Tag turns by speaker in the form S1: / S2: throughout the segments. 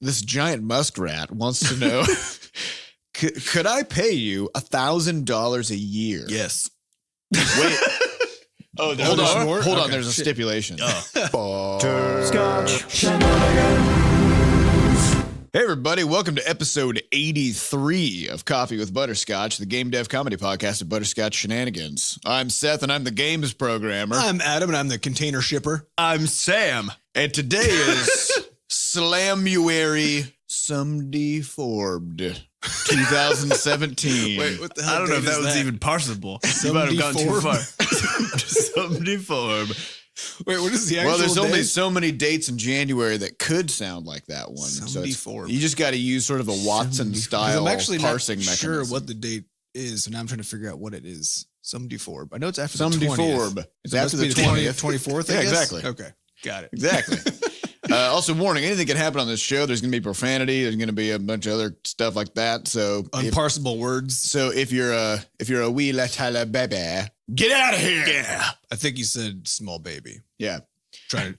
S1: this giant muskrat wants to know, could I pay you $1,000 a year?
S2: Yes.
S1: Wait.
S2: Oh,
S1: hold on. There's a stipulation.
S3: Butterscotch.
S1: Hey, everybody. Welcome to episode 83 of Coffee with Butterscotch, the game dev comedy podcast of Butterscotch Shenanigans. I'm Seth, and I'm the games programmer.
S3: I'm Adam, and I'm the container shipper.
S2: I'm Sam.
S1: And today is Slamuary Somebody Forbed 2017.
S3: Wait, what the hell?
S2: I don't know if
S3: date
S2: that
S3: is
S2: was even parsable. You might have gone too far. Somebody form.
S3: Wait, what is the actual
S1: Well, there's only
S3: date?
S1: so many dates in January that could sound like that one.
S3: Somebody
S1: it's-
S3: Forbed.
S1: You just got to use sort of a Watson-style
S3: I'm actually
S1: parsing
S3: not
S1: mechanism.
S3: sure what the date is, and now I'm trying to figure out what it is. Somebody Forb. I know it's after
S1: Somebody
S3: the 20th.
S1: Forb. It's
S3: So it
S1: after
S3: must
S1: the
S3: be
S1: 20th.
S3: 24th, I
S1: Yeah,
S3: guess?
S1: exactly.
S3: Okay, got it.
S1: Exactly. Also, warning, anything can happen on this show. There's going to be profanity. There's going to be a bunch of other stuff like that. So
S3: Unparsable words.
S1: if you're a wee little baby, get out of here.
S2: Yeah.
S3: I think you said small baby.
S1: Yeah.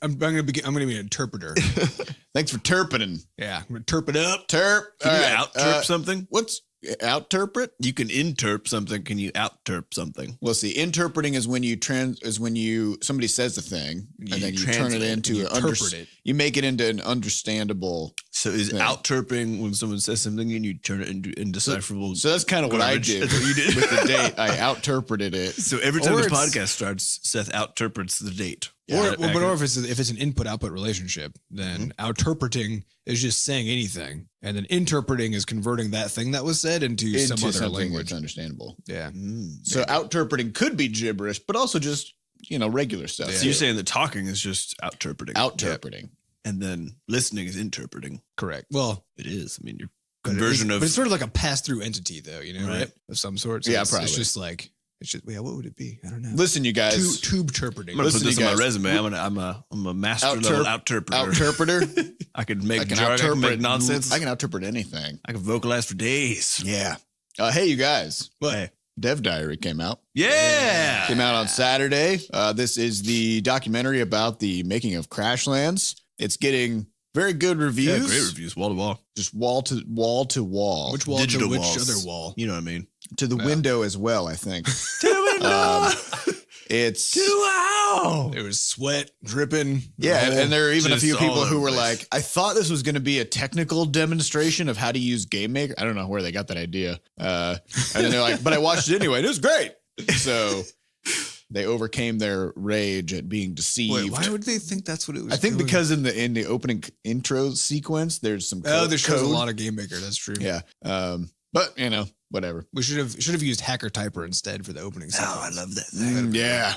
S3: I'm gonna be an interpreter.
S1: Thanks for terpening.
S3: Yeah, I'm gonna terp it up.
S1: Terp.
S2: Can
S1: All
S2: you
S1: right,
S2: out-terp something?
S1: What's out-terpret?
S2: You can interp something. Can you out-terp something?
S1: Well, see, interpreting is when somebody says the thing and then you turn it
S2: translate,
S1: into
S3: you interpret it.
S1: You make it into an understandable.
S2: So is
S1: thing.
S2: out-terping when someone says something and you turn it into indecipherable?
S1: So that's kind of what I
S2: garbage?
S1: did.
S2: That's what you did?
S1: With the date. I out-terpreted it.
S2: So every time
S3: Or
S2: the
S3: it's-
S2: podcast starts, Seth out-terprets the date.
S3: Or
S2: Accurate.
S3: if it's an input-output relationship, then interpreting is just saying anything, and then interpreting is converting that thing that was said into some
S1: Into
S3: other
S1: something
S3: language.
S1: that's understandable.
S3: Yeah.
S1: So out-terpreting could be gibberish, but also just, regular stuff.
S3: Yeah.
S2: So you're saying that talking is just out-terpreting.
S1: Out-terpreting.
S2: And then listening is interpreting.
S3: Correct. Well,
S2: It is. I mean, your
S3: but
S2: conversion
S3: it's,
S2: of...
S3: but it's sort of like a pass-through entity, though,
S2: Right.
S3: of some sort. So
S1: Yeah,
S3: it's
S1: probably.
S3: just like, what would it be? I don't know.
S1: Listen, you guys.
S3: Tube interpreting.
S2: I'm gonna
S1: Listen,
S2: put this
S1: you
S2: on my
S1: guys.
S2: resume. I'm a master level out-terpreter.
S1: Out-terpreter.
S2: I could make
S1: I can
S2: jargon, I can make
S1: out-terpret
S2: nonsense.
S1: I can out-terpret anything.
S2: I can vocalize for days.
S1: Yeah. Hey, you guys.
S2: Hey.
S1: Dev Diary came out.
S2: Yeah.
S1: Came out on Saturday. This is the documentary about the making of Crashlands. It's getting very good reviews.
S2: Yeah, great reviews, wall to wall.
S1: Just wall to wall.
S3: Which wall
S2: Digital
S3: to which
S2: walls.
S3: other wall?
S2: You know what I mean?
S1: To the window as well, I think.
S2: To the window.
S1: It's
S2: Wow.
S3: There was sweat dripping.
S1: yeah, and there are even a
S2: Just
S1: few
S2: all
S1: people
S2: over
S1: who
S2: the
S1: were
S2: place.
S1: like, I thought this was going to be a technical demonstration of how to use Game Maker. I don't know where they got that idea. And then they're like, but I watched it anyway. It was great. So they overcame their rage at being deceived.
S3: Wait, why would they think that's what it was?
S1: I think
S3: doing?
S1: because in the opening intro sequence, there's some
S3: there shows a
S1: code.
S3: lot of Game Maker. That's true.
S1: Yeah. But whatever.
S3: We should have used Hacker Typer instead for the opening.
S2: Oh, I
S3: sequence.
S2: love that thing.
S1: Yeah.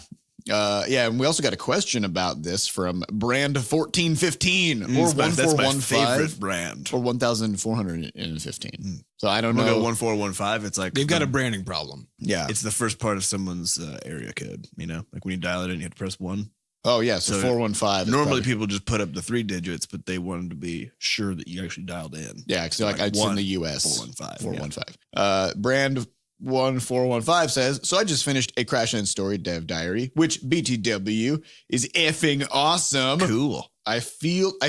S1: And we also got a question about this from Brand 1415 or
S2: That's my
S1: 1415
S2: favorite brand.
S1: or 1415. So I don't
S2: I'm gonna
S1: know.
S2: go 1415. It's like
S3: They've got a branding problem.
S1: Yeah.
S2: It's the first part of someone's area code. Like when you dial it in, you have to press 1.
S1: Oh yeah. So
S2: So
S1: 415. is
S2: Normally
S1: probably-
S2: people just put up the 3 digits, but they wanted to be sure that you actually dialed in.
S1: Yeah. Because like it's in the US.
S2: 415.
S1: 415. Brand 1415 says, so I just finished a Crashland Story Dev Diary, which BTW is effing awesome.
S2: Cool.
S1: I felt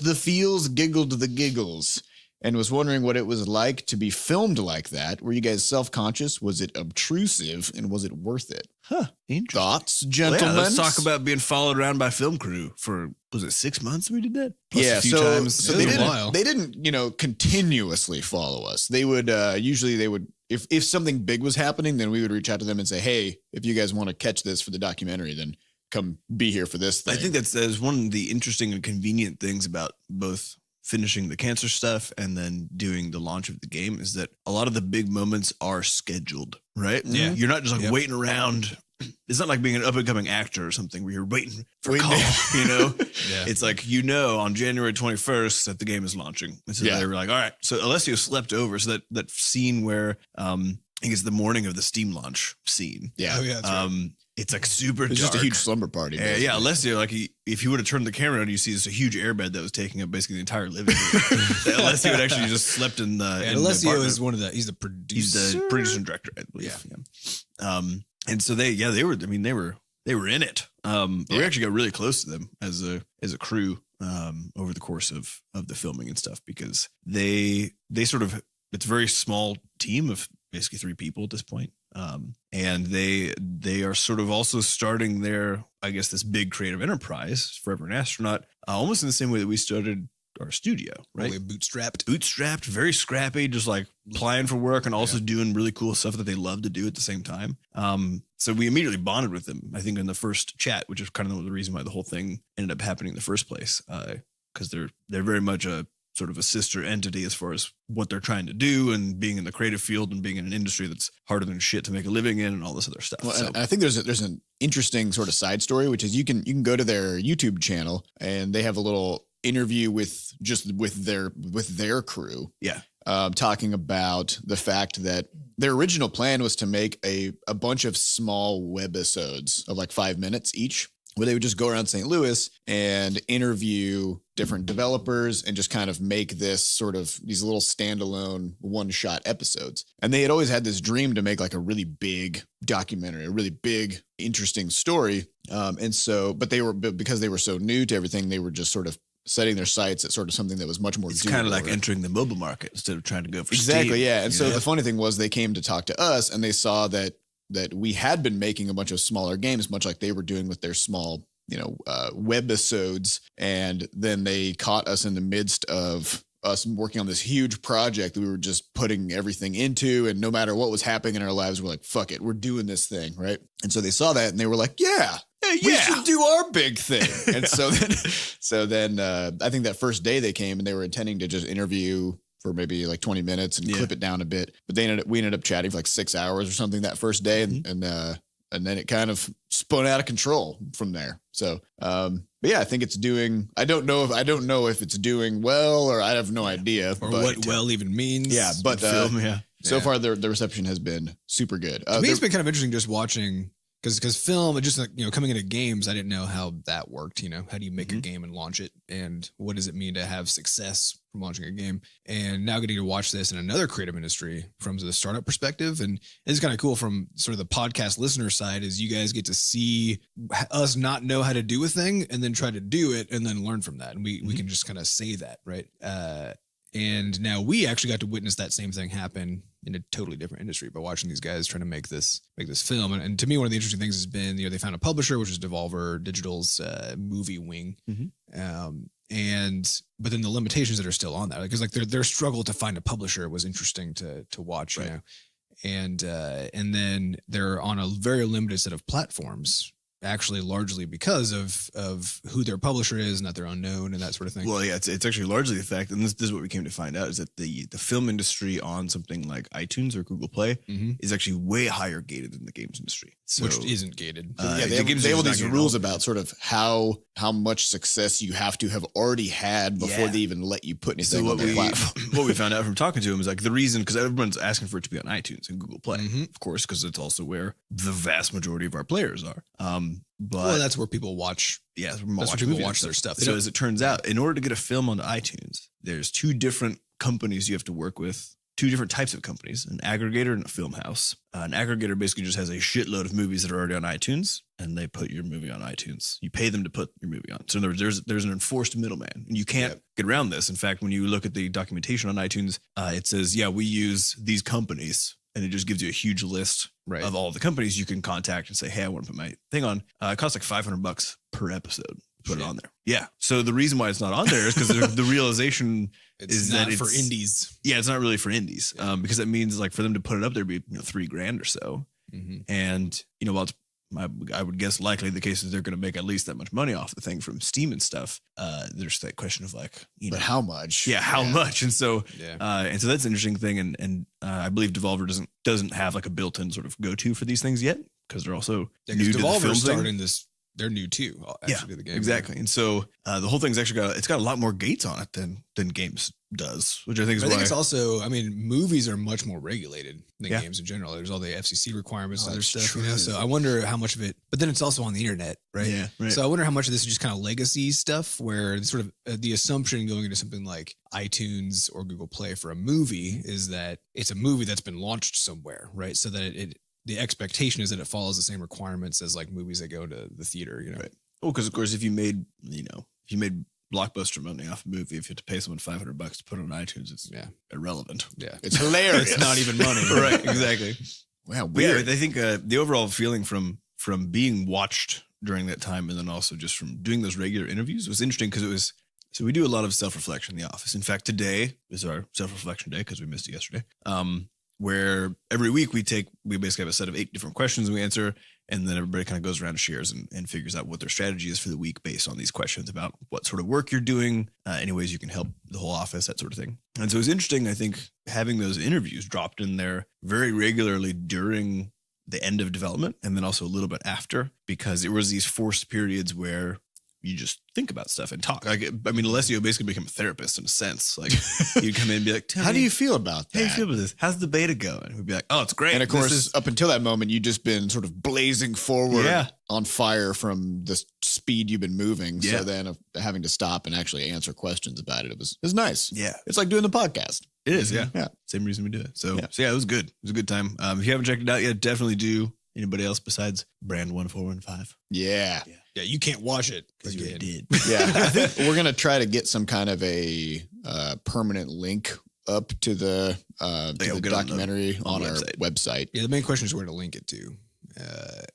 S1: the feels, giggled the giggles, and was wondering what it was like to be filmed like that. Were you guys self-conscious? Was it obtrusive? And was it worth it?
S2: Huh. Interesting.
S1: Thoughts,
S2: Well,
S1: gentlemen?
S2: yeah, let's talk about being followed around by film crew for, was it 6 months we did that? Plus
S1: yeah,
S2: a few
S1: so,
S2: times.
S1: so
S3: It
S1: they
S3: was a
S1: didn't,
S3: while.
S1: they didn't, continuously follow us. They would, usually they would, if something big was happening, then we would reach out to them and say, hey, if you guys want to catch this for the documentary, then come be here for this thing.
S2: I think that's one of the interesting and convenient things about both finishing the cancer stuff and then doing the launch of the game is that a lot of the big moments are scheduled, right?
S3: Yeah.
S2: You're not just like
S3: Yep.
S2: waiting around. It's not like being an up and coming actor or something where you're waiting for a
S1: Waiting.
S2: call,
S3: Yeah.
S2: It's like, on January 21st that the game is launching. And so
S1: Yeah.
S2: they were like, all right. So Alessio slept over. So that scene where, I think it's the morning of the Steam launch scene.
S1: yeah.
S3: Oh yeah. That's right.
S2: It's like super
S1: It's
S2: dark.
S1: just a huge slumber party.
S2: Yeah,
S1: basically.
S2: Alessio, like if you would have turned the camera on, you see this a huge airbed that was taking up basically the entire living room. That Alessio had actually just slept in the.
S3: And
S2: in
S3: Alessio
S2: the
S3: is
S2: apartment.
S3: he's the producer.
S2: He's the producer and director, I believe. Yeah. And so they were in it. We actually got really close to them as a crew. over the course of the filming and stuff, because they sort of, it's a very small team of basically 3 people at this point. And they are sort of also starting their, I guess, this big creative enterprise, Forever an Astronaut, almost in the same way that we started our studio, right? Bootstrapped, very scrappy, just like applying for work and also doing really cool stuff that they love to do at the same time. So we immediately bonded with them, I think, in the first chat, which is kind of the reason why the whole thing ended up happening in the first place. Because they're very much a sort of a sister entity as far as what they're trying to do, and being in the creative field and being in an industry that's harder than shit to make a living in and all this other stuff.
S1: Well, so. And I think there's an interesting sort of side story, which is you can go to their YouTube channel and they have a little interview with their crew.
S2: Yeah.
S1: Talking about the fact that their original plan was to make a bunch of small webisodes of like 5 minutes each, where they would just go around St. Louis and interview different developers and just kind of make this sort of these little standalone one-shot episodes. And they had always had this dream to make like a really big documentary, a really big, interesting story. But because they were so new to everything, they were just sort of setting their sights at sort of something that was much more.
S2: It's kind of like entering the mobile market instead of trying to go for
S1: exactly,
S2: Steam,
S1: yeah. And so the funny thing was they came to talk to us and they saw that we had been making a bunch of smaller games, much like they were doing with their small, webisodes. And then they caught us in the midst of us working on this huge project that we were just putting everything into, and no matter what was happening in our lives, we're like, fuck it, we're doing this thing, right? And so they saw that and they were like, we should do our big thing. And so then I think that first day they came and they were intending to just interview for maybe like 20 minutes and clip it down a bit, but we ended up chatting for like 6 hours or something that first day, and then it kind of spun out of control from there. So, but yeah, I think it's doing. I don't know if it's doing well, or I have no idea,
S3: or what well even means.
S1: Yeah, but
S2: film,
S1: so far the reception has been super good.
S3: To me, it's been kind of interesting just watching. Because film, just coming into games, I didn't know how that worked. How do you make a game and launch it, and what does it mean to have success from launching a game? And now getting to watch this in another creative industry from the startup perspective, and it's kind of cool from sort of the podcast listener side, is you guys get to see us not know how to do a thing and then try to do it and then learn from that, and we can just kind of say that, right? And now we actually got to witness that same thing happen in a totally different industry by watching these guys trying to make this film. And to me, one of the interesting things has been, they found a publisher, which is Devolver Digital's movie wing. But then the limitations that are still on that, because their struggle to find a publisher was interesting to watch,
S2: right.
S3: And then they're on a very limited set of platforms, actually largely because of who their publisher is and that they're unknown and that sort of thing.
S2: Well, yeah, it's actually largely the fact, and this is what we came to find out, is that the film industry on something like iTunes or Google Play is actually way higher gated than the games industry. So,
S3: which isn't gated.
S1: They have these rules about sort of how much success you have to have already had before they even let you put anything on the platform.
S2: What we found out from talking to him is like the reason, because everyone's asking for it to be on iTunes and Google Play, of course, because it's also where the vast majority of our players are. But
S3: that's where people watch.
S2: Yeah,
S3: that's where people watch their stuff.
S2: So as it turns out, in order to get a film onto iTunes, there's 2 different companies you have to work with, 2 different types of companies, an aggregator and a film house. An aggregator basically just has a shitload of movies that are already on iTunes, and they put your movie on iTunes. You pay them to put your movie on. So in other words, there's an enforced middleman, and you can't get around this. In fact, when you look at the documentation on iTunes, it says, we use these companies. And it just gives you a huge list of all the companies you can contact and say, hey, I want to put my thing on. It costs like $500 per episode to put it on there. Yeah. So the reason why it's not on there is because the realization is that it's
S3: for indies.
S2: Yeah, it's not really for indies. Because that means like for them to put it up there, it'd be $3,000 or so. And while it's, I would guess likely the case is they're going to make at least that much money off the thing from Steam and stuff. There's that question of like,
S1: but how much?
S2: Yeah, how much? And so, and so that's an interesting thing. And I believe Devolver doesn't have like a built-in sort of go-to for these things yet, because they're also new to the film
S3: starting this. They're new too. Actually, the game.
S2: Exactly. And so the whole thing's actually got a lot more gates on it than games does, which I think is why.
S3: I think it's also, movies are much more regulated than games in general. There's all the FCC requirements and other stuff, So I wonder how much of it, but then it's also on the internet, right?
S2: Yeah. Right.
S3: So I wonder how much of this is just kind of legacy stuff, where sort of the assumption going into something like iTunes or Google Play for a movie is that it's a movie that's been launched somewhere, right? So that the expectation is that it follows the same requirements as like movies that go to the theater,
S2: Right. Well, because of course, if you made blockbuster money off a movie. If you have to pay someone $500 to put it on iTunes, it's irrelevant.
S3: Yeah.
S1: It's hilarious.
S3: It's not even money.
S2: Right, exactly.
S1: Wow,
S2: Weird.
S1: weird.
S2: I think the overall feeling from being watched during that time, and then also just from doing those regular interviews, was interesting because it was. So we do a lot of self-reflection in the office. In fact, today is our self-reflection day because we missed it yesterday. Where every week we basically have a set of 8 different questions we answer, and then everybody kind of goes around and shares and figures out what their strategy is for the week based on these questions about what sort of work you're doing, any ways you can help the whole office, that sort of thing. And so it's interesting, I think, having those interviews dropped in there very regularly during the end of development and then also a little bit after, because it was these forced periods where you just think about stuff and talk. Like, I mean, Alessio basically became a therapist in a sense. Like, he'd come in and be like,
S1: How do you feel about that?
S2: How do you feel about this? How's the beta going? We'd be like, oh, it's great.
S1: And of course, up until that moment, you'd just been sort of blazing forward on fire from the speed you've been moving.
S2: Yeah.
S1: So then having to stop and actually answer questions about it was nice.
S2: Yeah.
S1: It's like doing the podcast.
S2: It is, yeah.
S1: Yeah.
S2: Same reason we do it. So
S1: Yeah.
S2: yeah, it was good. It was a good time. If you haven't checked it out yet, definitely do. Anybody else besides Brand 1415?
S1: Yeah.
S3: Yeah, you can't watch it
S2: Because you
S3: again.
S2: did.
S1: Yeah. I think we're going to try to get some kind of a permanent link up to the
S2: we'll get on the-
S1: documentary
S2: on
S1: on
S2: the
S1: our website.
S3: Yeah, the main question is where to link it to.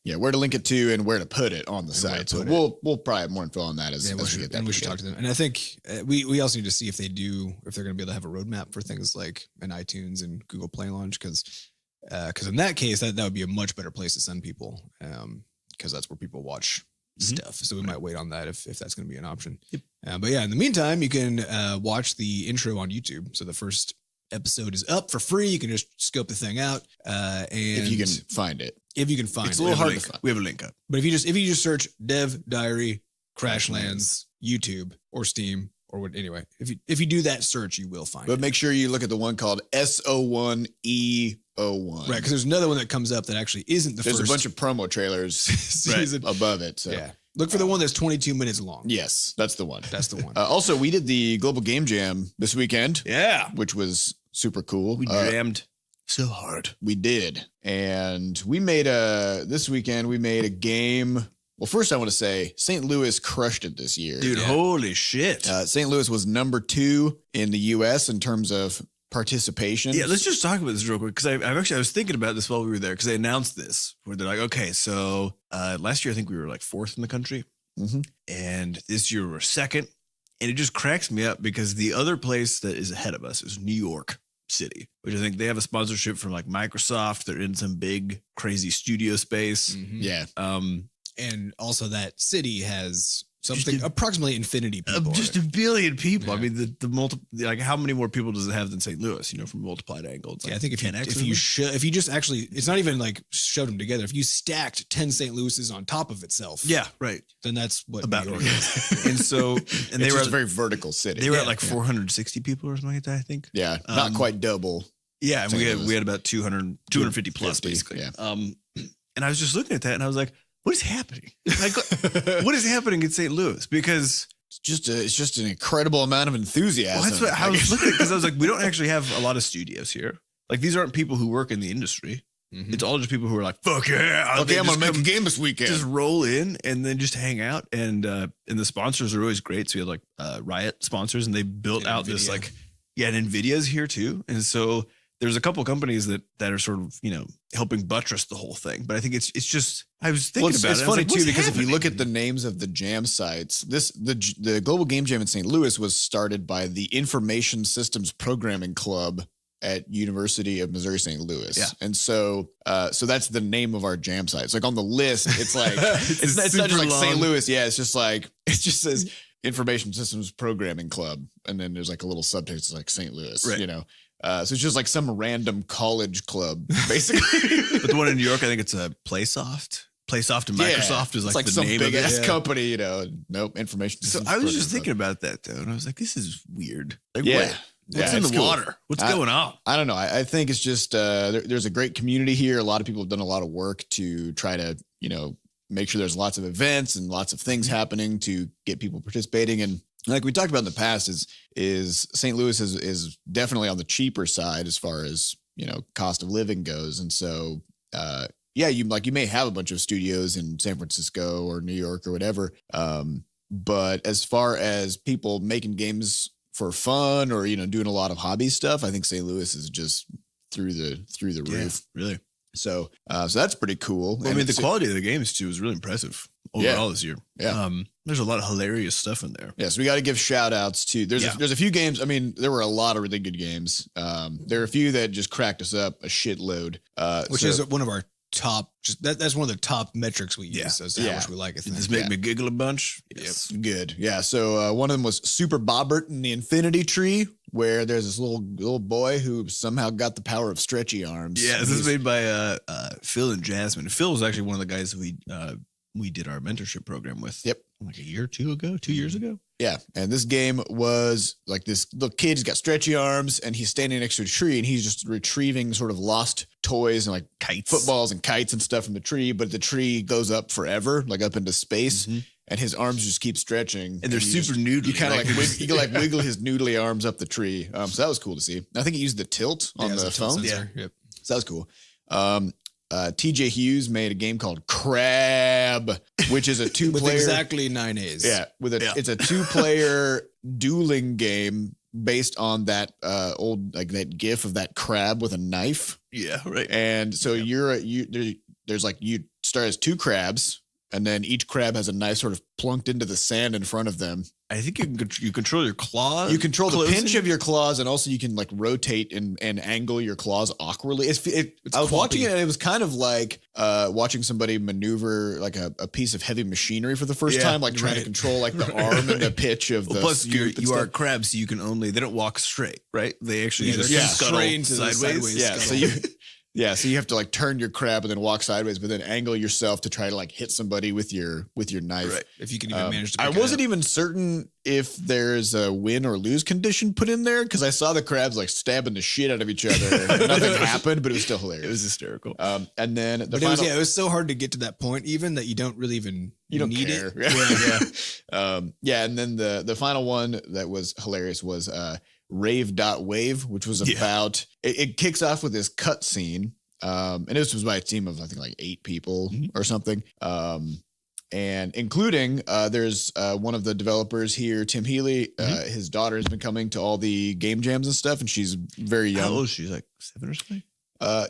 S1: Yeah, where to link it to and where to put it on the
S3: And where
S1: site.
S3: to
S1: So
S3: put it.
S1: we'll probably have more info on that as
S3: Yeah,
S1: we get that.
S3: we should talk to them. And I think we also need to see if they're going to be able to have a roadmap for things like an iTunes and Google Play launch, because in that case, that would be a much better place to send people, because that's where people watch stuff. So we might wait on that if that's going to be an option.
S2: Yep.
S3: But yeah, in the meantime, you can watch the intro on YouTube. So the first episode is up for free. You can just scope the thing out, and
S1: If you can find it.
S3: if you can find
S1: It's
S3: it.
S1: a little hard to
S2: link.
S1: find.
S2: We have a link up.
S3: But if you just search Dev Diary Crashlands YouTube or Steam or what, anyway, if you do that search, you will find
S1: But
S3: it.
S1: make sure you look at the one called SO1E01.
S3: Right, because there's another one that comes up that actually isn't the
S1: There's
S3: first
S1: a bunch of promo trailers
S3: season.
S1: above it. So
S3: Yeah, look for the one that's 22 minutes long.
S1: yes, that's the one.
S3: That's the one.
S1: Also, we did the Global Game Jam this weekend,
S2: Yeah.
S1: which was super cool.
S2: We jammed so hard.
S1: We did. And this weekend we made a game. Well, first I want to say St. Louis crushed it this year.
S2: Dude,
S3: Yeah.
S2: holy shit.
S1: St. Louis was number 2 in the U.S. in terms of participation.
S2: Yeah, let's just talk about this real quick, because I was thinking about this while we were there, because they announced this where they're like, okay, so last year I think we were like 4th in the country,
S1: Mhm.
S2: and this year we're 2nd, and it just cracks me up because the other place that is ahead of us is New York City, which I think they have a sponsorship from like Microsoft. They're in some big crazy studio space.
S3: Mhm.
S1: Yeah.
S3: And also that city has
S2: Just
S3: something approximately infinity people.
S2: Just
S3: in
S2: a
S3: it.
S2: billion people. I
S3: Yeah.
S2: mean, the like how many more people does it have than St. Louis? You know, from a multiplied angle. It's
S3: Yeah,
S2: like
S3: I think if
S2: 10x
S3: you
S2: maybe?
S3: if you just actually, it's not even like showed them together. If you stacked 10 St. Louis's on top of itself,
S2: Yeah, right.
S3: then that's what
S2: About
S3: New York
S2: it.
S3: is.
S2: And so, and
S1: It's
S2: they were
S1: just a very vertical city.
S2: they were
S3: Yeah,
S2: at like 460 people or something like that, I think.
S1: Yeah. Not
S2: Um,
S1: quite double.
S2: Yeah, and
S1: St.
S2: we
S1: Louis.
S2: had about 250 plus
S1: 50,
S2: basically.
S1: yeah.
S2: And I was just looking at that and I was like, what is happening? Like, what is happening in St. Louis? Because
S1: It's just an incredible amount of enthusiasm.
S2: well, that's what I
S1: Like,
S2: was looking at, because I was like, we don't actually have a lot of studios here. Like, these aren't people who work in the industry.
S3: Mhm.
S2: It's all just people who are like, fuck yeah.
S1: okay,
S2: They
S1: I'm
S2: just
S1: gonna make a
S2: come-
S1: game this weekend.
S2: Just roll in and then just hang out. And the sponsors are always great. So we had like Riot sponsors, and they built
S3: And
S2: out this
S3: NVIDIA.
S2: like, yeah, and NVIDIA's here too. And so there's a couple companies that are sort of, you know, helping buttress the whole thing. But I think it's just, I was thinking
S1: Well, it's
S2: about it. I was
S1: funny
S2: like,
S1: too,
S2: what's
S1: because if you look
S2: happening?
S1: at the names of the jam sites, the Global Game Jam in St. Louis was started by the Information Systems Programming Club at University of Missouri St. Louis.
S2: Yeah.
S1: And so that's the name of our jam site. It's like on the list, it's like it's not
S2: super
S1: just like St.
S2: long.
S1: Louis. Yeah, it's just like it just says Information Systems Programming Club, and then there's like a little subtext it's like St. Louis.
S2: Right.
S1: You know. So it's just like some random college club, basically.
S2: But the one in New York, I think it's a PlaySoft. PlaySoft and Microsoft is
S1: it's
S2: like the
S1: some
S2: name
S1: big
S2: of it.
S1: ass
S2: Yeah.
S1: company, you know. Nope, information.
S2: So
S1: Systems
S2: I was
S1: Programming
S2: just
S1: Club.
S2: thinking about that though, and I was like, this is weird. Like,
S1: Yeah.
S2: what? What's
S1: Yeah,
S2: in
S1: it's
S2: the
S1: cool.
S2: water? What's
S1: I-
S2: going on?
S1: I don't know. I think it's just there's a great community here. A lot of people have done a lot of work to try to, you know, make sure there's lots of events and lots of things happening to get people participating. And like we talked about in the past, is St. Louis is definitely on the cheaper side as far as, you know, cost of living goes. And so yeah, you may have a bunch of studios in San Francisco or New York or whatever. But as far as people making games for fun or, doing a lot of hobby stuff, I think St. Louis is just through the roof.
S2: Really.
S1: So that's pretty cool.
S2: Well, I mean, the quality of the games too is really impressive overall this year.
S1: Yeah.
S2: There's a lot of hilarious stuff in there.
S1: Yeah, so we got to give shout outs to there's a few games. I mean, there were a lot of really good games. There are a few that just cracked us up a shitload.
S3: Which is one of our top. That's one of the top metrics we use as to how much we like it.
S2: Did this make me giggle a bunch?
S1: Yes. Yep. Good. Yeah. So one of them was Super Bobbert and the Infinity Tree, where there's this little boy who somehow got the power of stretchy arms.
S2: Yeah, this is made by Phil and Jasmine. Phil was actually one of the guys we did our mentorship program with.
S1: Yep.
S2: Like a year or 2 years ago.
S1: Yeah. And this game was like this little kid, he's got stretchy arms and he's standing next to a tree and he's just retrieving sort of lost toys and like
S2: kites,
S1: footballs and kites and stuff from the tree. But the tree goes up forever, like up into space. Mm-hmm. And his arms just keep stretching.
S2: And they're super noodly.
S1: You kind of you can like wiggle his noodly arms up the tree. So that was cool to see. I think he used the tilt on the phone.
S3: Yeah. Yep.
S1: So that was cool. TJ Hughes made a game called Crab, which is a 2-player
S3: with exactly 9 A's.
S1: Yeah, it's a 2-player dueling game based on that old like that gif of that crab with a knife.
S2: Yeah, right.
S1: And so there's like you start as 2 crabs, and then each crab has a knife sort of plunked into the sand in front of them.
S2: I think you control your claws.
S1: You control the pinch of your claws, and also you can like rotate and angle your claws awkwardly. I was watching it, and it was kind of like watching somebody maneuver like a piece of heavy machinery for the first time, like trying to control like the arm and the pitch of the.
S2: Plus, you are crabs, so you can they don't walk straight, right? They actually just scuttle sideways.
S1: Yeah, so you have to like turn your crab and then walk sideways, but then angle yourself to try to like hit somebody with your knife.
S2: Right.
S3: If you can even manage to.
S1: I wasn't even certain if there's a win or lose condition put in there because I saw the crabs like stabbing the shit out of each other. Nothing happened, but it was still hilarious.
S2: It was hysterical.
S1: And then
S3: it was so hard to get to that point, even that you don't really even need
S1: care.
S3: it.
S1: And then the final one that was hilarious was Rave.wave, which was about it kicks off with this cut scene. And this was by a team of I think like 8 people or something. And including there's one of the developers here, Tim Healy. His daughter has been coming to all the game jams and stuff, and she's very young.
S2: How old is she? She's like 7 or something.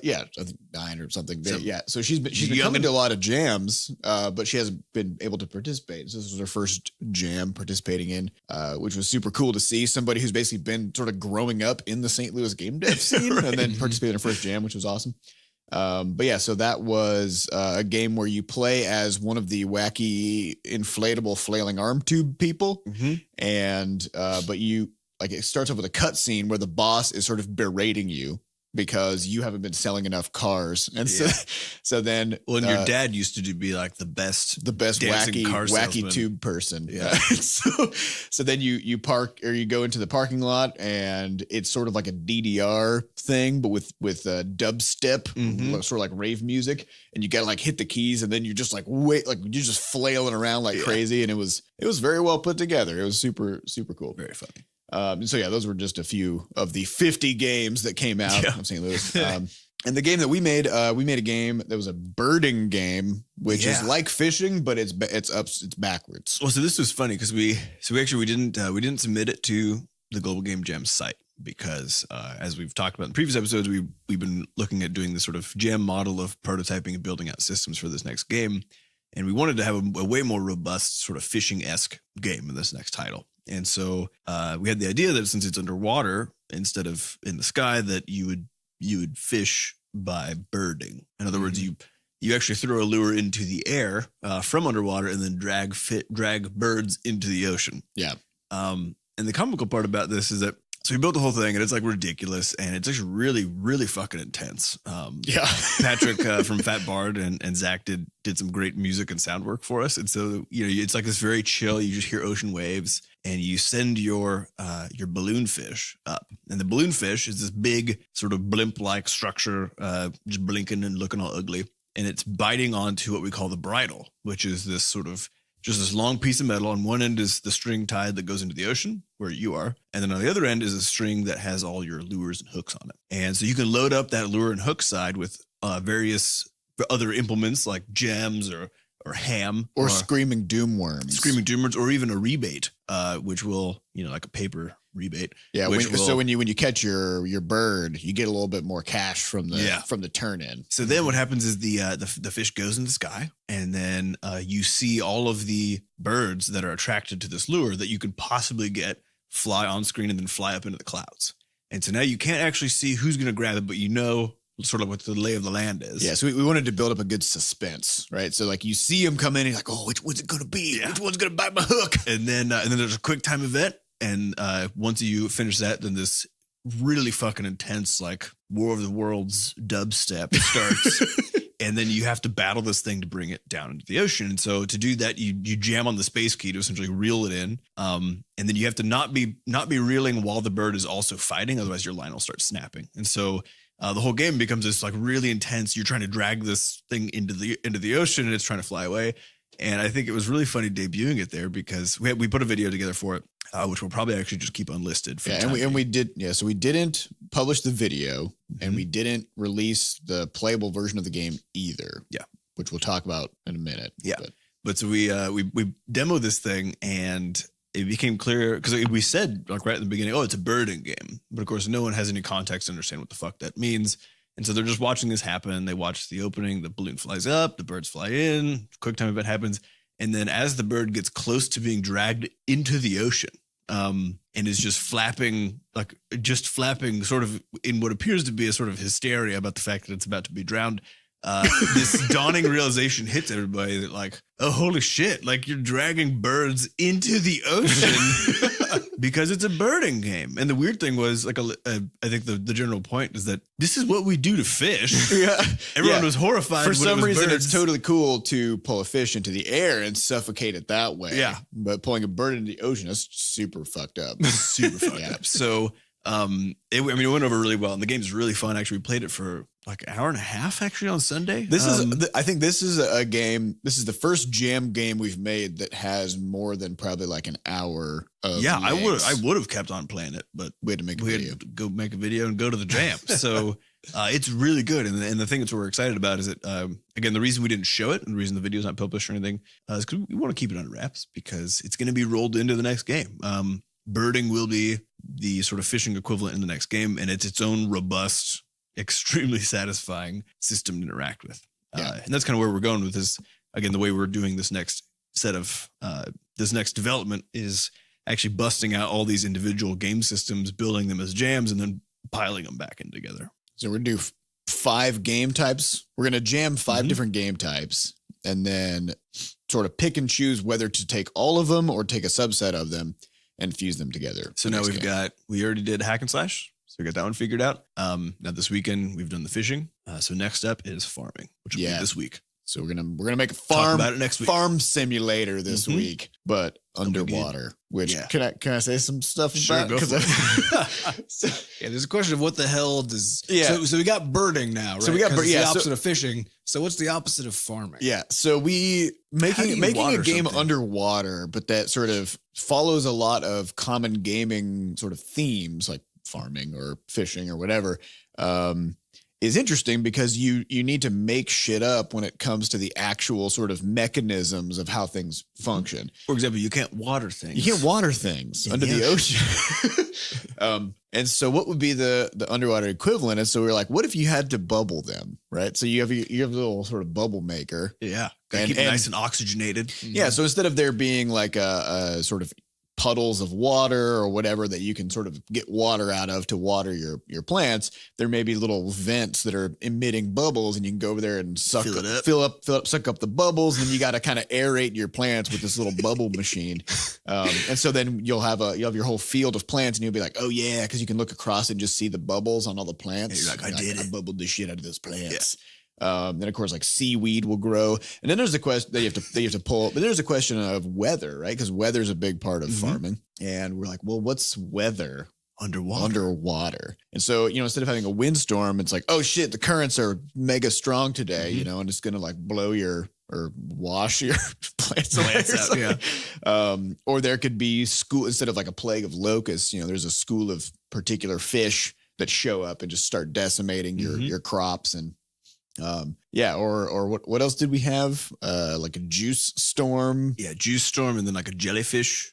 S1: Yeah, I think 9 or something. Yeah, so she's been coming to a lot of jams, but she hasn't been able to participate. So this was her first jam participating in, which was super cool to see somebody who's basically been sort of growing up in the St. Louis game dev scene and then participated in her first jam, which was awesome. But yeah, so that was a game where you play as one of the wacky inflatable flailing arm tube people, and but you like it starts off with a cut scene where the boss is sort of berating you because you haven't been selling enough cars. And so then
S2: your dad used to be like the best
S1: wacky tube person. Yeah. So then you park or you go into the parking lot and it's sort of like a DDR thing, but with dubstep, sort of like rave music. And you got to like hit the keys and then you're just like, you're just flailing around like crazy. And it was very well put together. It was super, super cool.
S2: Very funny.
S1: So yeah, those were just a few of the 50 games that came out of St. Louis. And the game that we made a game that was a birding game, which is like fishing, but it's backwards.
S2: Well, so this was funny because we didn't submit it to the Global Game Jam site because as we've talked about in previous episodes, we've been looking at doing this sort of jam model of prototyping and building out systems for this next game. And we wanted to have a way more robust sort of fishing-esque game in this next title. And so we had the idea that since it's underwater instead of in the sky, that you would fish by birding. In other words, you actually throw a lure into the air from underwater and then drag birds into the ocean.
S1: Yeah.
S2: And the comical part about this is that so we built the whole thing and it's like ridiculous and it's actually really, really fucking intense. Patrick from Fat Bard and Zach did some great music and sound work for us. And so, it's like this very chill, you just hear ocean waves and you send your balloon fish up. And the balloon fish is this big sort of blimp-like structure, just blinking and looking all ugly. And it's biting onto what we call the bridle, which is this sort of just this long piece of metal. On one end is the string tied that goes into the ocean where you are. And then on the other end is a string that has all your lures and hooks on it. And so you can load up that lure and hook side with various other implements like gems or ham
S1: or screaming doomworms.
S2: Screaming doomworms, or even a rebate, which will, like a paper rebate.
S1: Yeah. So when you catch your bird, you get a little bit more cash from the turn in.
S2: So then what happens is the fish goes in the sky, and then you see all of the birds that are attracted to this lure that you could possibly get fly on screen and then fly up into the clouds. And so now you can't actually see who's going to grab it, but sort of what the lay of the land is.
S1: Yeah, so we wanted to build up a good suspense, right? So like you see him come in, and you're like, oh, which one's it going to be? Which one's going to bite my hook?
S2: And then there's a quick time event. And once you finish that, then this really fucking intense, like War of the Worlds dubstep starts. And then you have to battle this thing to bring it down into the ocean. And so to do that, you jam on the space key to essentially reel it in. And then you have to not be reeling while the bird is also fighting. Otherwise your line will start snapping. And so the whole game becomes this like really intense. You're trying to drag this thing into the ocean, and it's trying to fly away. And I think it was really funny debuting it there because we put a video together for it, which we'll probably actually just keep unlisted.
S1: We did. Yeah. So we didn't publish the video, and we didn't release the playable version of the game either.
S2: Yeah.
S1: Which we'll talk about in a minute.
S2: Yeah. But so we demoed this thing, and it became clear because we said like right at the beginning, oh, it's a birding game. But of course, no one has any context to understand what the fuck that means. And so they're just watching this happen. They watch the opening, the balloon flies up, the birds fly in, quick time event happens. And then as the bird gets close to being dragged into the ocean, and is just flapping sort of in what appears to be a sort of hysteria about the fact that it's about to be drowned, this dawning realization hits everybody that like, oh, holy shit, like you're dragging birds into the ocean because it's a birding game. And the weird thing was like, I think the general point is that this is what we do to fish.
S1: Yeah.
S2: Everyone was horrified.
S1: For some reason,
S2: birds.
S1: it's totally cool to pull a fish into the air and suffocate it that way.
S2: Yeah.
S1: But pulling a bird into the ocean, that's super fucked up.
S2: Super fucked up. So, it went over really well, and the game's really fun. Actually, we played it for like an hour and a half actually on Sunday.
S1: I think this is a game. This is the first jam game we've made that has more than probably like an hour of.
S2: Yeah,
S1: legs.
S2: I would have kept on playing it, but
S1: we had to make a video.
S2: Had to go make a video and go to the jam. So it's really good, and the thing that we're excited about is that again, the reason we didn't show it and the reason the video's not published or anything is because we want to keep it under wraps because it's going to be rolled into the next game. Birding will be the sort of fishing equivalent in the next game, and it's its own robust, extremely satisfying system to interact with. And that's kind of where we're going with this. Again, the way we're doing this next set of this next development is actually busting out all these individual game systems, building them as jams, and then piling them back in together.
S1: So we're going to do 5 game types. We're going to jam 5 different game types and then sort of pick and choose whether to take all of them or take a subset of them and fuse them together.
S2: So now we already did hack and slash. So we got that one figured out. Now this weekend we've done the fishing. So next up is farming, which will be this week.
S1: So we're gonna make a
S2: Talk about it next week.
S1: farm simulator this week, but underwater. Which can I say some stuff about?
S2: Go for it.
S3: There's a question of what the hell does.
S1: Yeah.
S3: So we got birding now, right?
S1: So we got
S3: the opposite of fishing. So what's the opposite of farming?
S1: Yeah. So we making a game underwater, but that sort of follows a lot of common gaming sort of themes like farming or fishing or whatever. Is interesting because you need to make shit up when it comes to the actual sort of mechanisms of how things function.
S2: For example, you can't water things.
S1: You can't water things under the ocean. And so what would be the underwater equivalent? And so we're like, what if you had to bubble them, right? So you have a little sort of bubble maker.
S2: Yeah. Keep it nice and oxygenated.
S1: Yeah. So instead of there being like a sort of puddles of water or whatever that you can sort of get water out of to water your plants, there may be little vents that are emitting bubbles, and you can go over there and suck up, suck up the bubbles, and then you got to kind of aerate your plants with this little bubble machine. And so then you'll have your whole field of plants, and you'll be like, oh yeah, because you can look across and just see the bubbles on all the plants.
S2: You're like, I
S1: bubbled the shit out of those plants. Yeah. Then of course, like seaweed will grow, and then there's the question that you have to pull. But there's a question of weather, right? Because weather is a big part of farming, and we're like, well, what's weather underwater? And so instead of having a windstorm, it's like, oh shit, the currents are mega strong today, and it's gonna like blow or wash your plants
S2: out. Yeah.
S1: Or there could be instead of like a plague of locusts, there's a school of particular fish that show up and just start decimating your crops and Yeah. Or what else did we have? Like a juice storm.
S2: Yeah, juice storm, and then like a jellyfish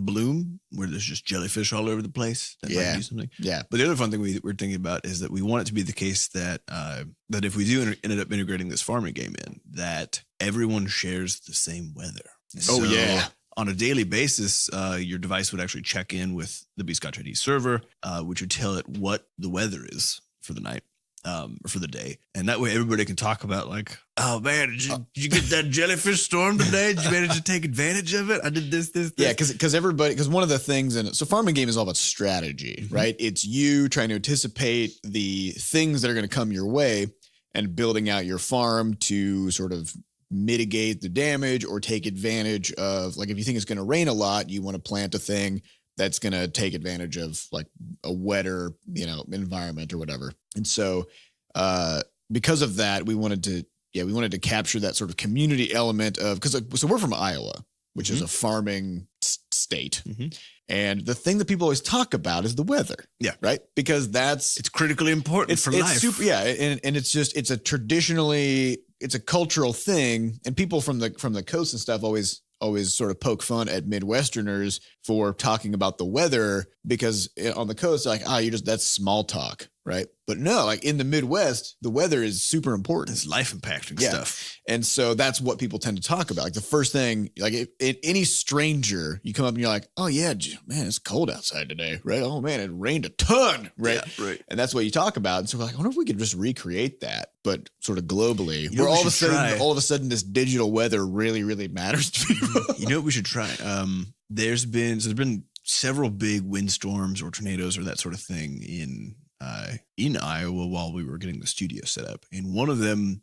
S2: bloom where there's just jellyfish all over the place. That might do something.
S1: Yeah.
S2: But the other fun thing we're thinking about is that we want it to be the case that that if we do ended up integrating this farming game in, that everyone shares the same weather.
S1: Oh, yeah.
S2: On a daily basis, your device would actually check in with the Butterscotch ID server, which would tell it what the weather is for the night. Or for the day, and that way everybody can talk about like, oh man, did you get that jellyfish storm today? Did you manage to take advantage of it? I did this.
S1: Yeah, because one of the things so farming game is all about strategy, right? It's you trying to anticipate the things that are going to come your way and building out your farm to sort of mitigate the damage or take advantage of, like, if you think it's going to rain a lot, you want to plant a thing that's going to take advantage of like a wetter, environment or whatever. And so, because of that, we wanted to capture that sort of community element of, so we're from Iowa, which is a farming state. And the thing that people always talk about is the weather.
S2: Yeah.
S1: Right. Because it's
S2: critically important for life.
S1: Super, yeah. And it's a cultural thing. And people from the coast and stuff always sort of poke fun at Midwesterners for talking about the weather, because on the coast, they're like, that's small talk, right? But no, like in the Midwest, the weather is super important.
S2: It's life impacting stuff.
S1: And so that's what people tend to talk about. Like the first thing, like any stranger, you come up and you're like, oh yeah, man, it's cold outside today, right? Oh man, it rained a ton, right?
S2: Yeah, right.
S1: And that's what you talk about. And so we're like, I wonder if we could just recreate that, but sort of globally,
S2: where
S1: all of a sudden this digital weather really, really matters to people.
S2: You know what we should try? There's been several big windstorms or tornadoes or that sort of thing in Iowa while we were getting the studio set up, and one of them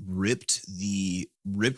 S2: ripped